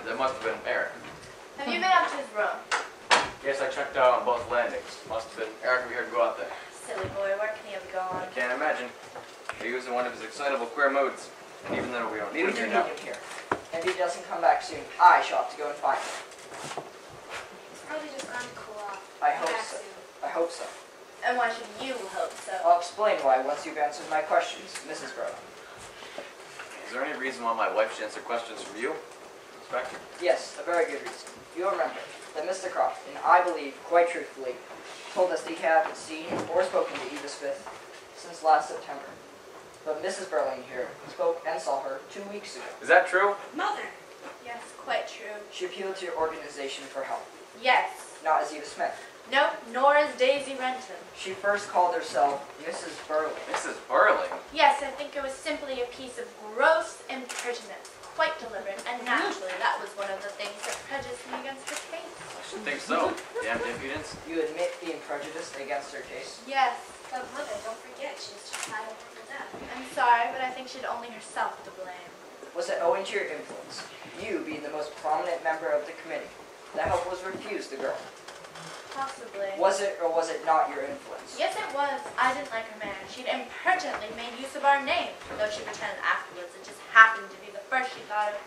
That must have been Eric. Have you been up to his room? Yes, I checked out on both landings. Must have been Eric we heard go out there. Silly boy, where can he have gone? I can't imagine. He was in one of his excitable, quear moods. And even though we don't need We him do here need now. him here. And if he doesn't come back soon, I shall have to go and find him. He's probably just gone to cool off. I Be hope back so. soon. I hope so. And why should you hope so? I'll explain why once you've answered my questions, Mrs. Birling. Is there any reason why my wife should answer questions from you, Inspector? Yes, a very good reason. You'll remember that Mr. Croft, and I believe quite truthfully, told us that he hadn't seen or spoken to Eva Smith since last September. But Mrs. Birling here spoke and saw her 2 weeks ago. Is that true? Mother! Yes, quite true. She appealed to your organization for help, Yes. not as Eva Smith. No, nor is Daisy Renton. She first called herself Mrs. Birling. Mrs. Birling? Yes, I think it was simply a piece of gross impertinence. Quite deliberate, and naturally that was one of the things that prejudiced me against her case. I should think so. Damned impudence. You admit being prejudiced against her case? Yes, But Mother, don't forget, she was just tied up for death. I'm sorry, but I think she'd only herself to blame. Was it owing to your influence, you being the most prominent member of the committee, that help was refused the girl? Possibly. Was it or was it not your influence? Yes, it was. I didn't like her marriage. She'd impertinently made use of our name, though she pretended afterwards it just happened to be the first she thought of.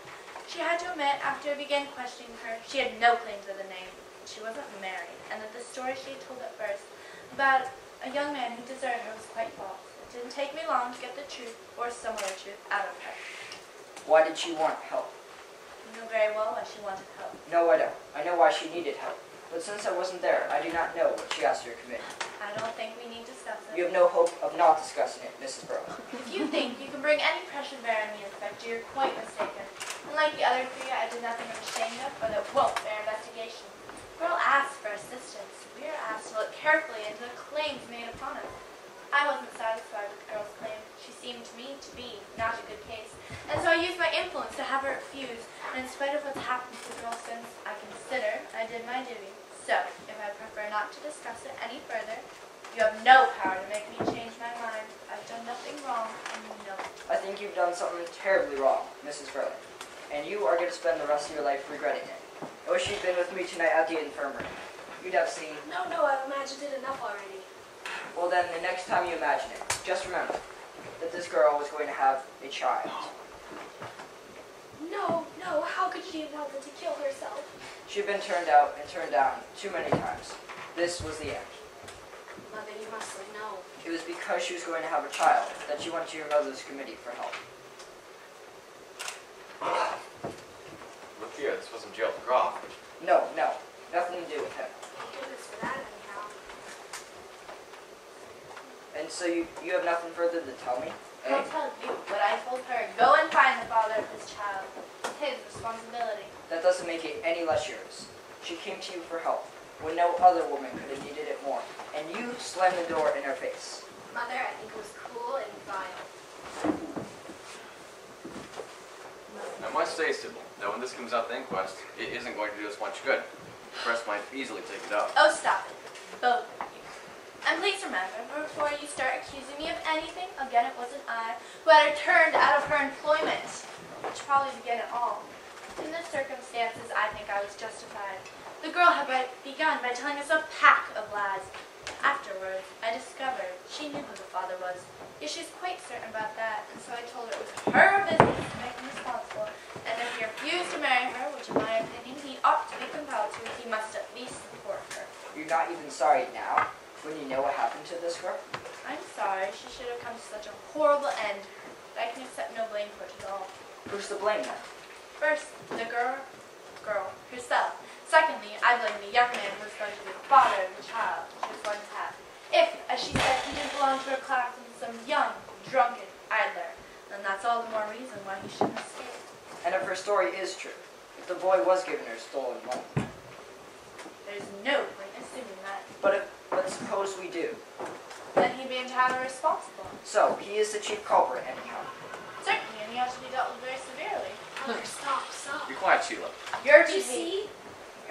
She had to admit, after I began questioning her, she had no claim to the name. She wasn't married, and that the story she had told at first about a young man who deserted her was quite false. It didn't take me long to get the truth, or some other truth, out of her. Why did she want help? You know very well why she wanted help. No, I don't. I know why she needed help. But since I wasn't there, I do not know what she asked your committee. I don't think we need to discuss it. You have no hope of not discussing it, Mrs. Birling. If you think you can bring any pressure to bear on me, Inspector, you're quite mistaken. Unlike the other three, I did nothing I'm ashamed of, or that won't bear investigation. The girl asked for assistance. We are asked to look carefully into the claims made upon us. I wasn't satisfied with the girl's claim. She seemed to me to be not a good case, and so I used my influence to have her refused. And in spite of what's happened to the girl since, I consider I did my duty. So, if I prefer not to discuss it any further, you have no power to make me change my mind. I've done nothing wrong, and you know it. I think you've done something terribly wrong, Mrs. Birling, and you are going to spend the rest of your life regretting it. I wish you'd been with me tonight at the infirmary. You'd have seen... No, I've imagined it enough already. Well then, the next time you imagine it, just remember that this girl was going to have a child. No, how could she have wanted to kill herself? She'd been turned out and turned down too many times. This was the end. Mother, you must have known. It was because she was going to have a child that she went to your mother's committee for help. Look here, this wasn't Gerald Croft. No, nothing to do with him. Thank goodness for that, anyhow. And so you have nothing further to tell me? Eh? I'll tell you what I told her. Go and find the father of this child. It's his responsibility. That doesn't make it any less yours. She came to you for help when no other woman could have needed it more, and you slammed the door in her face. Mother, I think it was cruel and vile. I must say, Sybil, that when this comes out the inquest, it isn't going to do us much good. The press might easily take it out. Oh, stop it. Both of you. And please remember, before you start accusing me of anything, again it wasn't I who had her turned out of her employment, which probably began it all. In the circumstances, I think I was justified. The girl had begun by telling us a pack of lies. Afterwards, I discovered she knew who the father was. Yet she's quite certain about that, and so I told her it was her business to make him responsible, and if he refused to marry her, which in my opinion he ought to be compelled to, he must at least support her. You're not even sorry now, when you know what happened to this girl? I'm sorry she should have come to such a horrible end, but I can accept no blame for it at all. Who's to blame then? First, the girl herself. Secondly, I blame the young man who was going to be the father of the child she was going to have. If, as she said, he didn't belong to her class and was some young, drunken idler, then that's all the more reason why he shouldn't escape. And if her story is true, if the boy was given her stolen money. There's no point in assuming that. But suppose we do. Then he'd be entirely responsible. So, he is the chief culprit anyhow. Certainly, and he ought to be dealt with very severely. Mother, stop. Be quiet, Sheila. You're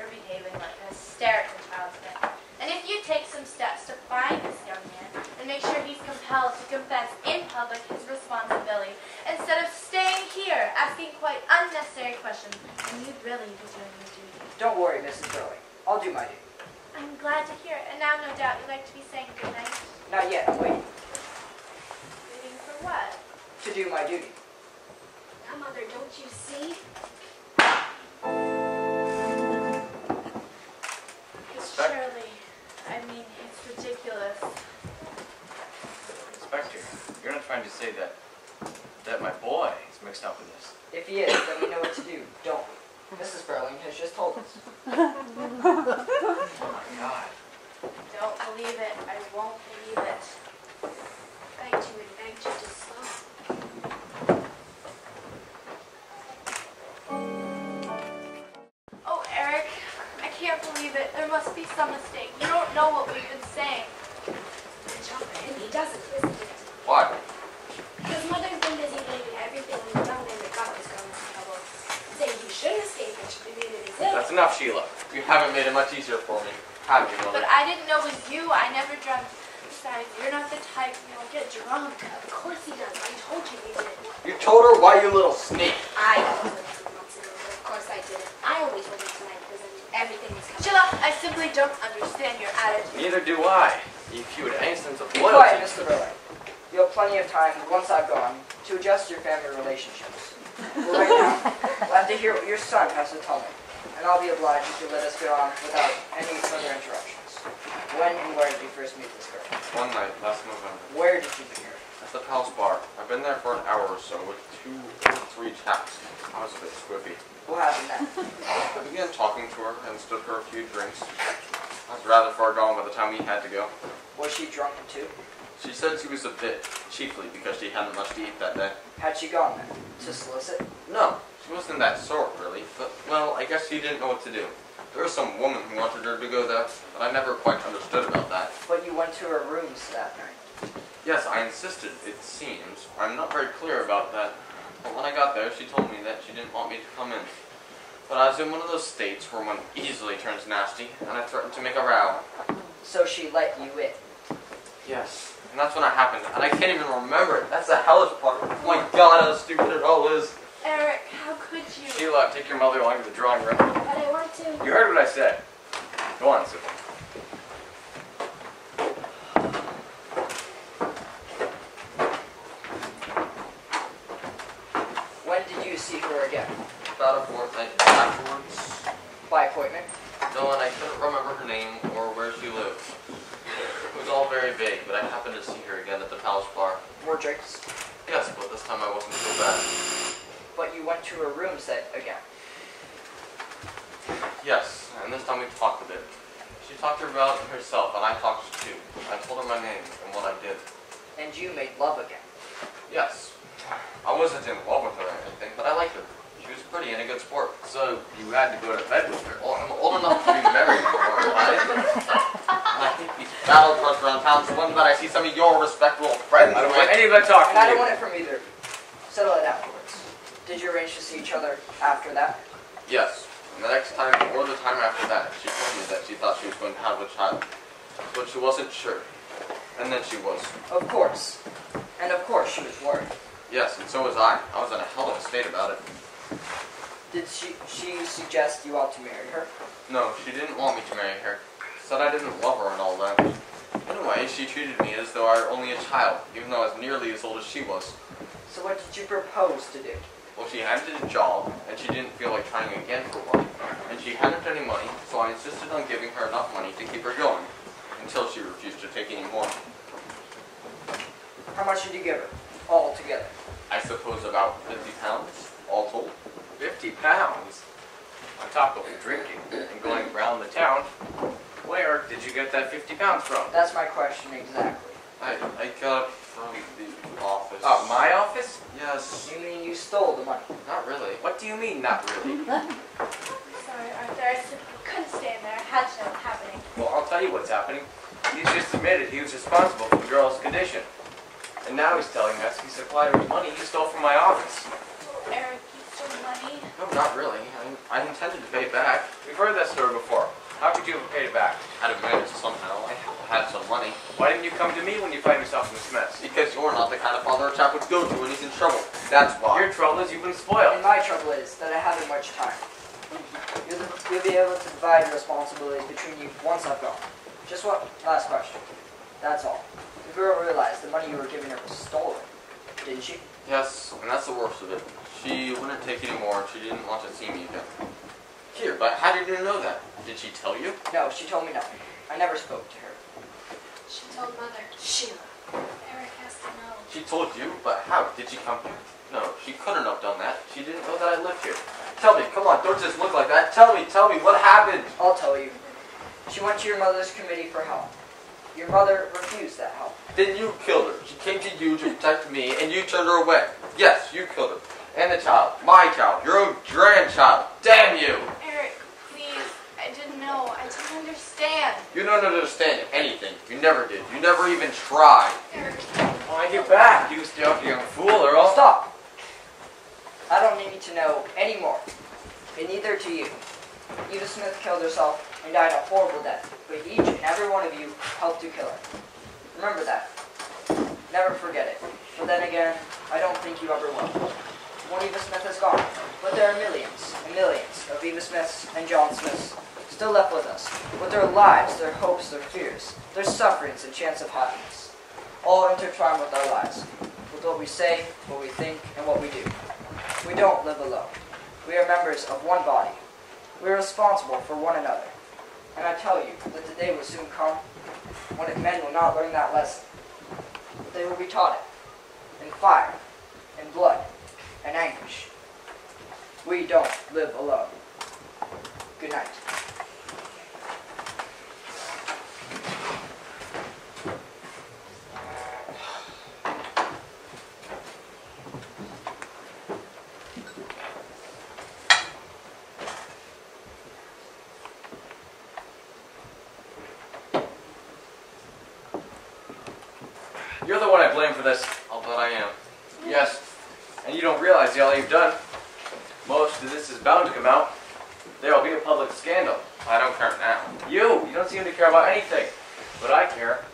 behaving like a hysterical child today. And if you take some steps to find this young man and make sure he's compelled to confess in public his responsibility, instead of staying here asking quite unnecessary questions, then you'd really be doing your duty. Don't worry, Mrs. Birling. I'll do my duty. I'm glad to hear it, and now no doubt you'd like to be saying goodnight. Not yet, I'm waiting. Waiting for what? To do my duty. Now, Mother, don't you see? Surely, I mean, it's ridiculous. Inspector, you're not trying to say that my boy is mixed up in this. If he is, then we know what to do, don't we? Mrs. Birling has just told us. Oh my God. Don't believe it. I won't believe it. Begged you to stop. Oh, Eric, I can't believe it. There must be some mistake. You don't Sheila. You haven't made it much easier for me, have you, Mother? But I didn't know it was you. I never dreamt. Besides, you're not the type who will get drunk. Of course he does. I told you he did. You told her? Why, you little sneak? I told him 2 months ago, but of course I didn't. I always told him tonight because I knew everything was coming. Sheila, I simply don't understand your attitude. Neither do I. If you had any sense of Be quiet, loyalty. Mr. Birling. You have plenty of time, once I've gone, to adjust your family relationships. But right now, I'll have to hear what your son has to tell me, and I'll be obliged if you let us go on without any further interruptions. When and where did you first meet this girl? One night, last November, Where did you meet her? at the Palace Bar. I've been there for an hour or so with 2 or 3 chaps. I was a bit squiffy. What happened then? I began talking to her and stood for a few drinks. I was rather far gone by the time we had to go. Was she drunk too? She said she was a bit, chiefly because she hadn't much to eat that day. Had she gone there? To solicit? No, she wasn't that sort, really. But, well, I guess she didn't know what to do. There was some woman who wanted her to go there, but I never quite understood about that. But you went to her rooms that night. Yes, I insisted, it seems. I'm not very clear about that. But when I got there, she told me that she didn't want me to come in. But I was in one of those states where one easily turns nasty, and I threatened to make a row. So she let you in. Yes, and that's when it happened, and I can't even remember it. That's the hellish part. Oh my God, how stupid it all is. Eric, how could you? Sheila, take your mother along to the drawing room. But I want to. You heard what I said. Go on, Sybil. When did you see her again? About a fortnight afterwards. By appointment? No, and I couldn't remember her name or where she lived. It was all very vague, but I happened to see her again at the Palace Bar. More drinks? Yes, but this time I wasn't so bad. But you went to her room set again. Yes, and this time we talked a bit. She talked about herself, and I talked too. I told her my name and what I did. And you made love again. Yes. I wasn't in love with her or anything, but I liked her. She was pretty and a good sport. So, you had to go to bed with her. Well, I'm old enough to be married before, right? And I hate these battle cries around town, so one night I see some of your respectable friends. I don't want any of that talking And I to don't you. want it from either. Settle it afterwards. Did you arrange to see each other after that? Yes. And the next time, or the time after that, she told me that she thought she was going to have a child. But she wasn't sure. And then she was. Of course. And of course she was worried. Yes, and so was I. I was in a hell of a state about it. Did she suggest you ought to marry her? No, she didn't want me to marry her. Said I didn't love her and all that. In a way, she treated me as though I were only a child, even though I was nearly as old as she was. So what did you propose to do? Well, she hadn't a job, and she didn't feel like trying again for one. And she hadn't any money, so I insisted on giving her enough money to keep her going, until she refused to take any more. How much did you give her? All together. I suppose about 50 pounds, all told. 50 pounds? On top of drinking and going around the town. Where did you get that 50 pounds from? That's my question exactly. I got it from the office. Oh, my office? Yes. You mean you stole the money? Not really. What do you mean, not really? Sorry, Arthur. I simply couldn't stand there. I had to know what's happening. Well, I'll tell you what's happening. He's just admitted he was responsible for the girl's condition. And now he's telling us he supplied her with money he stole from my office. Eric, you stole money? No, not really. I intended to pay it back. We've heard that story before. How could you have paid it back? I'd have managed somehow. I had some money. Why didn't you come to me when you find yourself in this mess? Because you're not the kind of father a chap would go to when he's in trouble. That's why. Your trouble is you've been spoiled. And my trouble is that I haven't much time. You'll be able to divide the responsibilities between you once I've gone. Just one last question. That's all. The girl realized the money you were giving her was stolen, didn't she? Yes, and that's the worst of it. She wouldn't take any more. She didn't want to see me again. Here, but how did you know that? Did she tell you? No, she told me nothing. I never spoke to her. She told Mother. Sheila. Eric has to know. She told you, but how? Did she come here? No, she couldn't have done that. She didn't know that I lived here. Tell me, come on, don't just look like that. Tell me, what happened? I'll tell you. She went to your mother's committee for help. Your mother refused that help. Then you killed her. She came to you to protect me, and you turned her away. Yes, you killed her. And the child. My child. Your own grandchild. Damn you! Eric, please. I didn't know. I didn't understand. You don't understand anything. You never did. You never even tried. Eric. When I get back, you stay off, you young fool, or else... Stop! I don't need to know any more. And neither do you. Eva Smith killed herself and died a horrible death, but each and every one of you helped to kill her. Remember that. Never forget it. But then again, I don't think you ever will. One Eva Smith is gone, but there are millions and millions of Eva Smiths and John Smiths still left with us, with their lives, their hopes, their fears, their sufferings and chance of happiness, all intertwined with our lives, with what we say, what we think, and what we do. We don't live alone. We are members of one body. We are responsible for one another. And I tell you that the day will soon come when men will not learn that lesson, but they will be taught it in fire, in blood, and anguish. We don't live alone. Good night. You're the one I blame for this. I'll bet I am. Yes. And you don't realize all you've done. Most of this is bound to come out. There will be a public scandal. I don't care now. You don't seem to care about anything. But I care.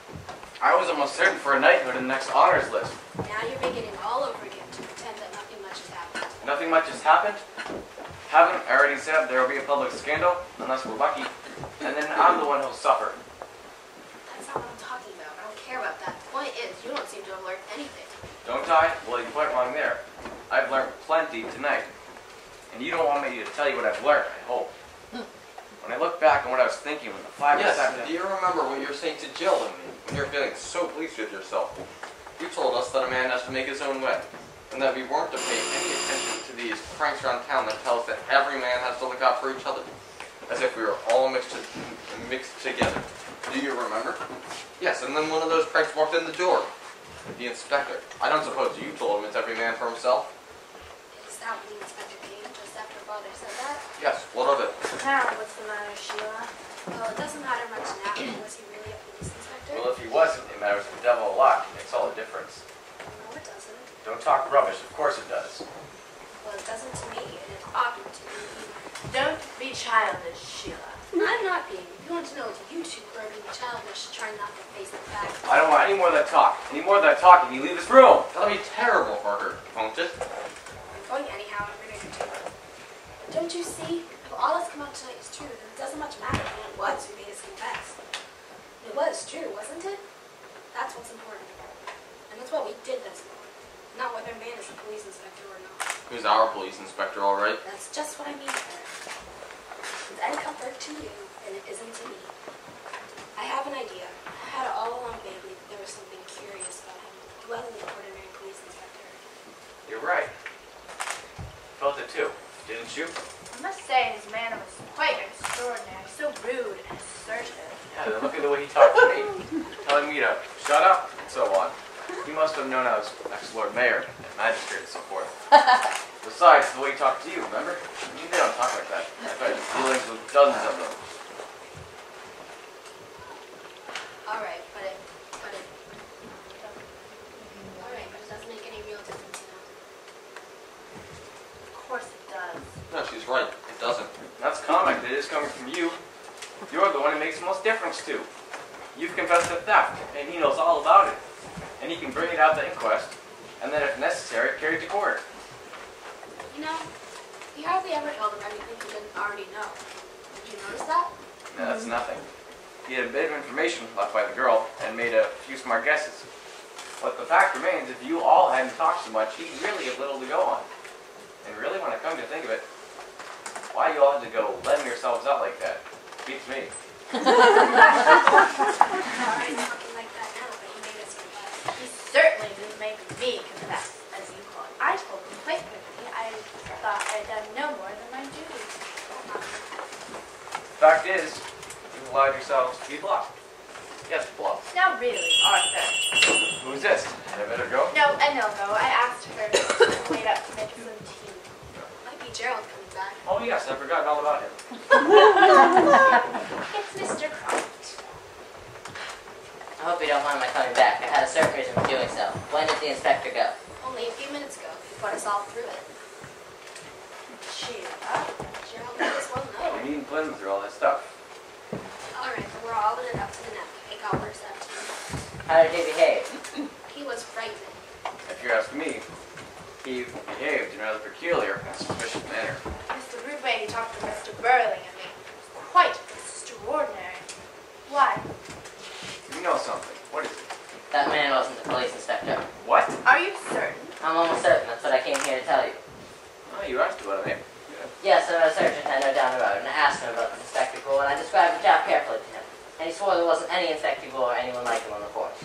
I was almost certain for a knighthood in the next honors list. Now you're beginning all over again to pretend that nothing much has happened. Nothing much has happened. Haven't I already said there will be a public scandal, unless we're lucky. And then I'm the one who'll suffer. That's not what I'm talking about. I don't care about that. The point is, you don't seem to have learned anything. Don't I? Well, you're quite wrong there. I've learned plenty tonight. And you don't want me to tell you what I've learned, I hope. When I look back on what I was thinking when the 5 Yes, seconds... do you remember what you were saying to Jill and me when you were feeling so pleased with yourself? You told us that a man has to make his own way, and that we weren't to pay any attention to these pranks around town that tell us that every man has to look out for each other, as if we were all mixed together. Do you remember? Yes, and then one of those pranks walked in the door. The inspector. I don't suppose you told him it's every man for himself? Is that when the inspector came, just after Father said that? Yes, what of it? Now, what's the matter, Sheila? Well, it doesn't matter much now. Was he really a police inspector? Well, if he wasn't, it matters the devil a lot. It makes all the difference. No, it doesn't. Don't talk rubbish. Of course it does. Well, it doesn't to me, and it oughtn't to me either. Don't be childish, Sheila. I'm not being. If you want to know if you two are being childish, try not to face the fact. I don't want any more of that talk. Any more of that talk, and you leave this room. That'll be terrible for her, won't it? I'm going anyhow, I'm going to continue. But don't you see? If all that's come out tonight is true, then it doesn't much matter when it was who made us confess. It was true, wasn't it? That's what's important. And that's what we did that's important. Not whether a man is a police inspector or not. Who's our police inspector, all right? That's just what I mean, Eric. It's any comfort to you, and it isn't to me. I have an idea. I had it all along vaguely that there was something curious about him. He wasn't an ordinary police inspector. You're right. Felt it too, didn't you? I must say, his manner was quite extraordinary. So rude and assertive. Yeah, then look at the way he talked to me, telling me to shut up and so on. He must have known I was ex-Lord Mayor and magistrate and so forth. Besides, the way he talked to you, remember? I mean, they don't talk like that. I've had dealings with dozens of them. All right, but it doesn't make any real difference, you know. Of course it does. No, she's right. It doesn't. That's comic. It is coming from you. You're the one it makes the most difference to. You've confessed to theft, and he knows all about it. And he can bring it out at the inquest, and then if necessary, carry it to court. You know, he hardly ever told him anything he didn't already know. Did you notice that? No, that's nothing. He had a bit of information left by the girl, and made a few smart guesses. But the fact remains, if you all hadn't talked so much, he'd really have little to go on. And really, when I come to think of it, why you all had to go letting yourselves out like that beats me. He's talking like that now, but he made us confess. He certainly didn't make me confess, as you call it. I told him quite quickly I thought I had done no more than my duty. Fact is, you allowed yourselves to be bluffed. Yes, bluffed. Now really, Arthur. Who's this? Had I better go? No, I asked her to wait up to make some tea. Might be Gerald coming back. Oh yes, I've forgotten all about him. It's Mr. Croft. I hope you don't mind my coming back. I had a certain reason for doing so. When did the inspector go? Only a few minutes ago, he put us all through it. Sheila. Gerald made us well know. You needn't discipline, through all that stuff. Alright, but we're all in it up to the neck. It got worse after. How did he behave? He was frightening. If you ask me, he behaved in a rather peculiar and suspicious manner. It's the rude way he talked to Mr. Birling and me. It's quite extraordinary. Why? You know something. What is it? That man wasn't the police inspector. What? Are you certain? I'm almost certain. That's what I came here to tell you. Oh, you asked about it, eh? Yes, there was a sergeant I know down the road, and I asked him about the spectacle, and I described the job carefully to him. And he swore there wasn't any spectacle or anyone like him on the force.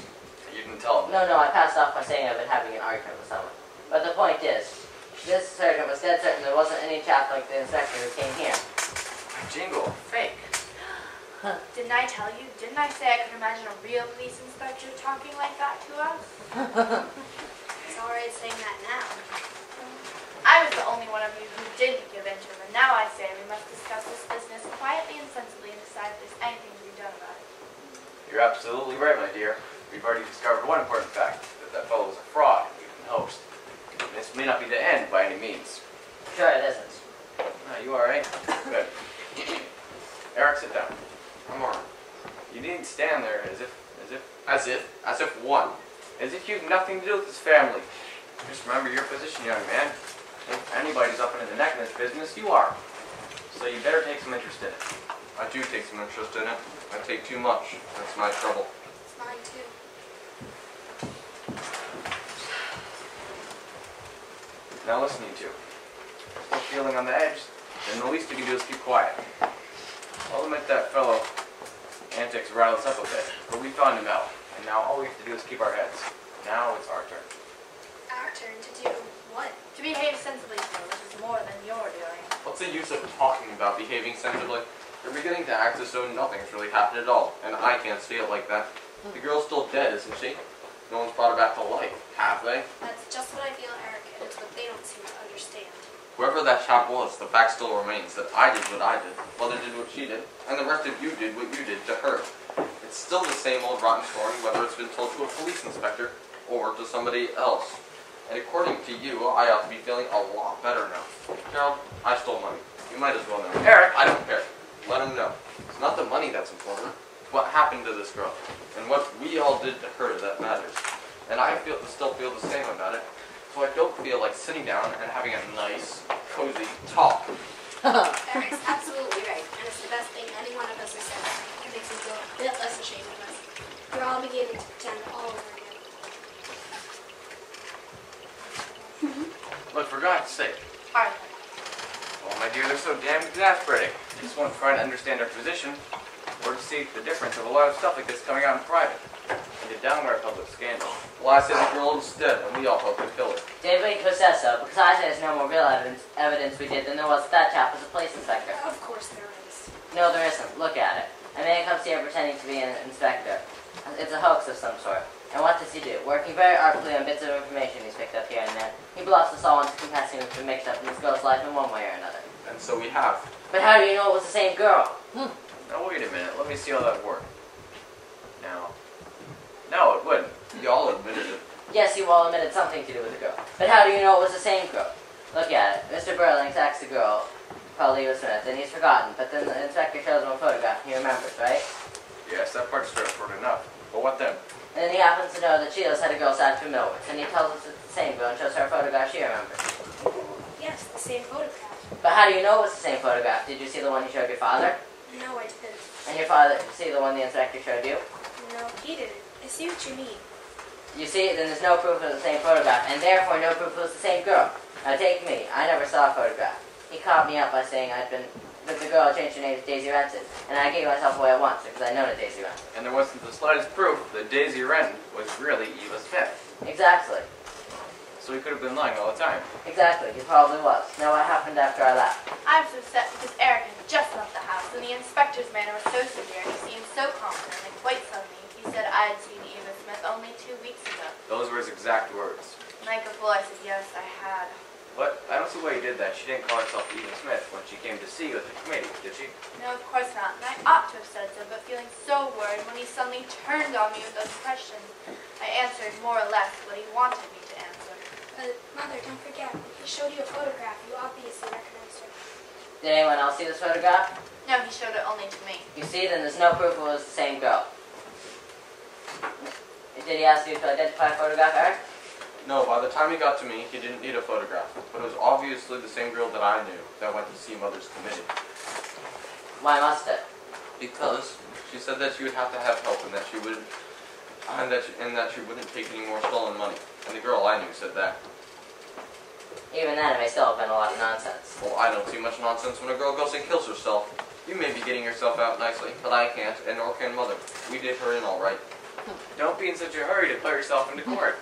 You didn't tell him. No, I passed off by saying I've been having an argument with someone. But the point is, this sergeant was dead certain there wasn't any chap like the inspector who came here. My jingle. Fake. Didn't I tell you? Didn't I say I could imagine a real police inspector talking like that to us? It's alright saying that now. I was the only one of you who didn't give in to him, and now I say we must discuss this business quietly and sensibly and decide if there's anything to be done about it. You're absolutely right, my dear. We've already discovered one important fact, that fellow was a fraud, even host. And this may not be the end by any means. Sure it isn't. You all right? Good. Eric, sit down. I'm alright. You needn't stand there as if what? As if you've nothing to do with this family. Just remember your position, young man. If anybody's up in the neck in this business, you are. So you better take some interest in it. I do take some interest in it. I take too much. That's my trouble. It's mine too. Now listen, you two. Still feeling on the edge? Then the least we can do is keep quiet. I'll admit that fellow antics riled us up a bit, but we found him out. And now all we have to do is keep our heads. Now it's our turn. Our turn to do what? To behave sensibly, sir, which is more than you're doing. What's the use of talking about behaving sensibly? You're beginning to act as though nothing's really happened at all, and I can't see it like that. The girl's still dead, isn't she? No one's brought her back to life, have they? That's just what I feel, Eric, and it's what they don't seem to understand. Whoever that chap was, the fact still remains that I did what I did, Mother did what she did, and the rest of you did what you did to her. It's still the same old rotten story, whether it's been told to a police inspector or to somebody else. And according to you, I ought to be feeling a lot better now. Gerald, I stole money. You might as well know. Eric! I don't care. Let him know. It's not the money that's important. It's what happened to this girl. And what we all did to her that matters. And I still feel the same about it. So I don't feel like sitting down and having a nice, cozy talk. Eric's absolutely right, and it's the best thing any one of us has said. It makes me feel a bit less ashamed of us. We're all beginning to pretend all over again. Look, for God's sake. Arthur. Well, my dear, they're so damn exasperating. I just want to try to understand our position, or to see the difference of a lot of stuff like this coming out in private, and to downright public scandal. Well, I say the girl is dead, and we all hope to kill her. David could says so, because I say there's no more real evidence we did than there was that chap was a police inspector. Of course there is. No, there isn't. Look at it. A man comes here pretending to be an inspector. It's a hoax of some sort. And what does he do? Working very artfully on bits of information he's picked up here and there, he bluffs us all into confessing we've been mixed up in this girl's life in one way or another. And so we have. But how do you know it was the same girl? Now, wait a minute. Let me see how that worked. Now, no, it wouldn't. Y'all admitted it. Yes, you all admitted something to do with the girl. But how do you know it was the same girl? Look at it. Mr. Birlings asked the girl, called Eva Smith, and he's forgotten. But then the inspector shows him a photograph, and he remembers, right? Yes, that part's straightforward enough. But what then? And then he happens to know that Sheila's had a girl signed for Millwards, and he tells us it's the same girl and shows her a photograph she remembers. Yes, the same photograph. But how do you know it was the same photograph? Did you see the one he showed your father? No, I didn't. And your father, see the one the inspector showed you? No, he didn't. I see what you mean. You see, then there's no proof of the same photograph, and therefore no proof it was the same girl. Now take me. I never saw a photograph. He caught me up by saying I'd been with the girl who changed her name to Daisy Renton, and I gave myself away at once because I'd known a Daisy Renton. And there wasn't the slightest proof that Daisy Renton was really Eva Smith. Exactly. So he could have been lying all the time. Exactly. He probably was. Now what happened after I left? I was upset because Eric had just left the house, and the inspector's manner was so severe, and he seemed so confident, and quite suddenly he said I had seen Eva Smith only 2 weeks ago. Those were his exact words. Like a fool, I said, yes, I had. But I don't see why he did that. She didn't call herself Eva Smith when she came to see you at the committee, did she? No, of course not, and I ought to have said so, but feeling so worried when he suddenly turned on me with those questions, I answered more or less what he wanted me to answer. Mother, don't forget, he showed you a photograph. You obviously recognized her. Did anyone else see this photograph? No, he showed it only to me. You see, then there's no proof it was the same girl. Did he ask you to identify a photograph, Eric? No, by the time he got to me, he didn't need a photograph. But it was obviously the same girl that I knew that went to see Mother's Committee. Why must it? Because she said that she would have to have help and that she wouldn't, and that she wouldn't take any more stolen money. And the girl I knew said that. Even then, it may still have been a lot of nonsense. Well, I don't see much nonsense when a girl goes and kills herself. You may be getting yourself out nicely, but I can't, and nor can Mother. We did her in all right. Don't be in such a hurry to put yourself into court.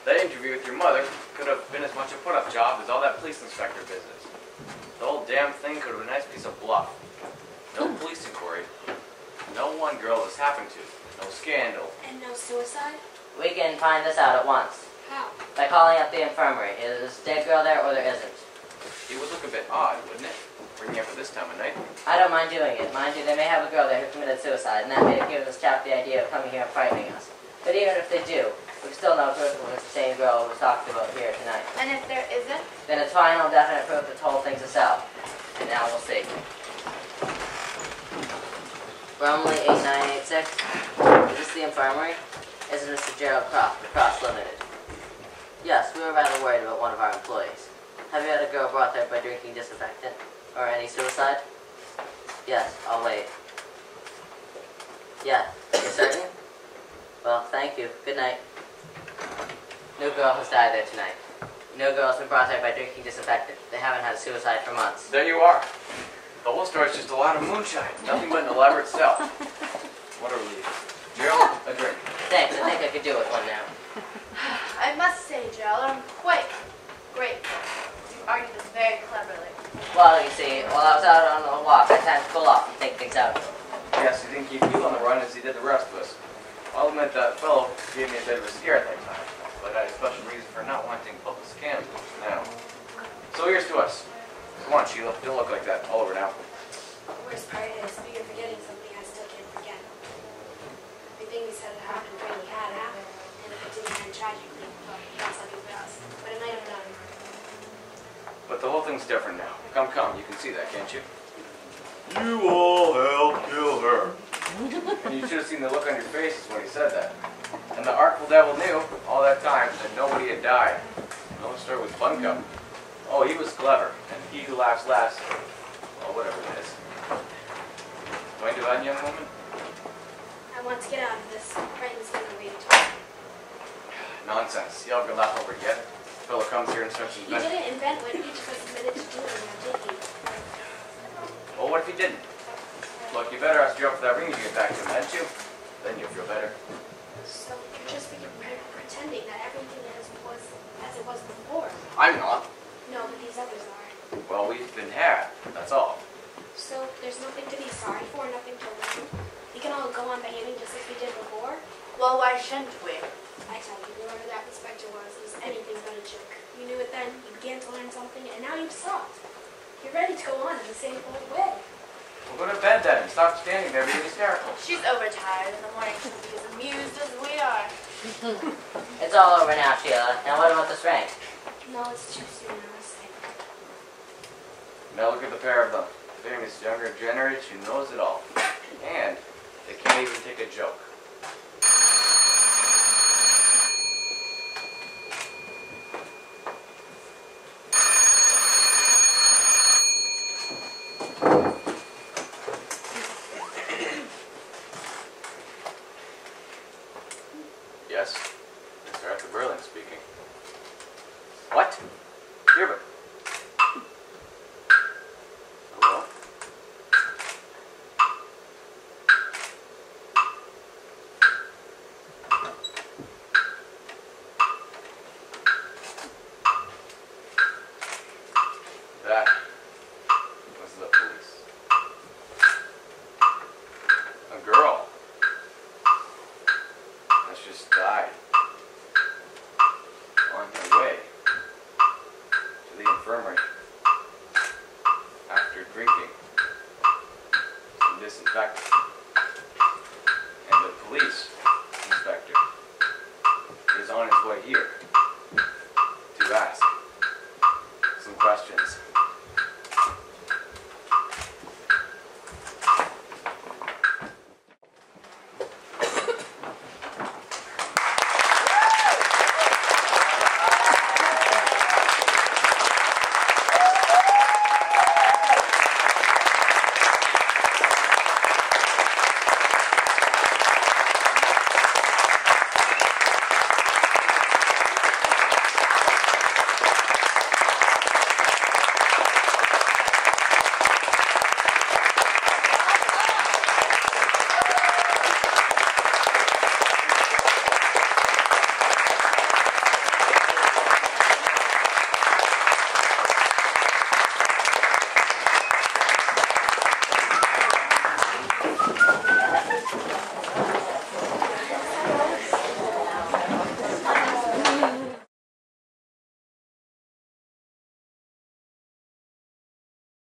That interview with your mother could have been as much a put-up job as all that police inspector business. The whole damn thing could have been a nice piece of bluff. No police inquiry. No one girl this happened to. No scandal. And no suicide? We can find this out at once. How? By calling up the infirmary. Is a dead girl there or there isn't? It would look a bit odd, wouldn't it? Bringing up at this time of night. I don't mind doing it. Mind you, they may have a girl there who committed suicide, and that may have given this chap the idea of coming here and frightening us. But even if they do, we still know proof it was the same girl we talked about here tonight. And if there isn't? Then it's final, definite proof that the whole thing's a sell. And now we'll see. Bromley 8986. Is this the infirmary? This is Mr. Gerald Croft, the Cross Limited. Yes, we were rather worried about one of our employees. Have you had a girl brought there by drinking disinfectant? Or any suicide? Yes, I'll wait. Yeah, you're certain? Well, thank you. Good night. No girl has died there tonight. No girl has been brought there by drinking disinfectant. They haven't had a suicide for months. There you are. The whole story's just a lot of moonshine. Nothing but an elaborate sell. What a relief. Gerald, a drink. Thanks, I think I could do with one now. I must say, Gerald, I'm quite grateful. You argued this very cleverly. Well, you see, while I was out on a walk, I had to cool off and think things out. Yes, he didn't keep you on the run as he did the rest of us. I'll admit that fellow gave me a bit of a scare at that time, but I had a special reason for not wanting public scandal now. So here's to us. Come on, Sheila, don't look like that all over now. The worst part is, you're forgetting something I still can't forget. Everything we said had happened really had happened, and if it didn't end tragically, well, that's lucky for us. But it might have done. But the whole thing's different now. Come, come, you can see that, can't you? You all helped kill her. And you should have seen the look on your faces when he said that. And the artful devil knew, all that time, that nobody had died. No one started with Fun Cup. Oh, he was clever, and he who laughs last, well, whatever it is. Going to that, young woman? I want to get out of this. Frighten's been waiting to talk. Nonsense. You haven't been laughed over it yet. The fellow comes here and starts You inventing. didn't invent what each of us admitted to doing, now did you? Well, what if he didn't? Look, you better ask Joe for that ring you get back to him, hadn't you? Then you'll feel better. So you're just pretending that everything was as it was before. I'm not. No, but these others are. Well, we've been had. That's all. So there's nothing to be sorry for, nothing to learn. We can all go on behaving just as we did before. Well, why shouldn't we? I tell you, whoever that inspector was anything but a joke. You knew it then, you began to learn something, and now you've stopped. You're ready to go on in the same old way. We'll go to bed then and stop standing there being hysterical. She's overtired. In the morning she'll be as amused as we are. It's all over now, Sheila. Now what about this ring? No, it's too soon, honestly. Now look at the pair of them. The famous younger generation knows it all. And they can't even take a joke. Yes, Mr. Arthur Birling speaking. What? Here, but... Hello? That was the police. A girl has just died on her way to the infirmary after drinking some disinfectant. And the police inspector is on his way here to ask some questions.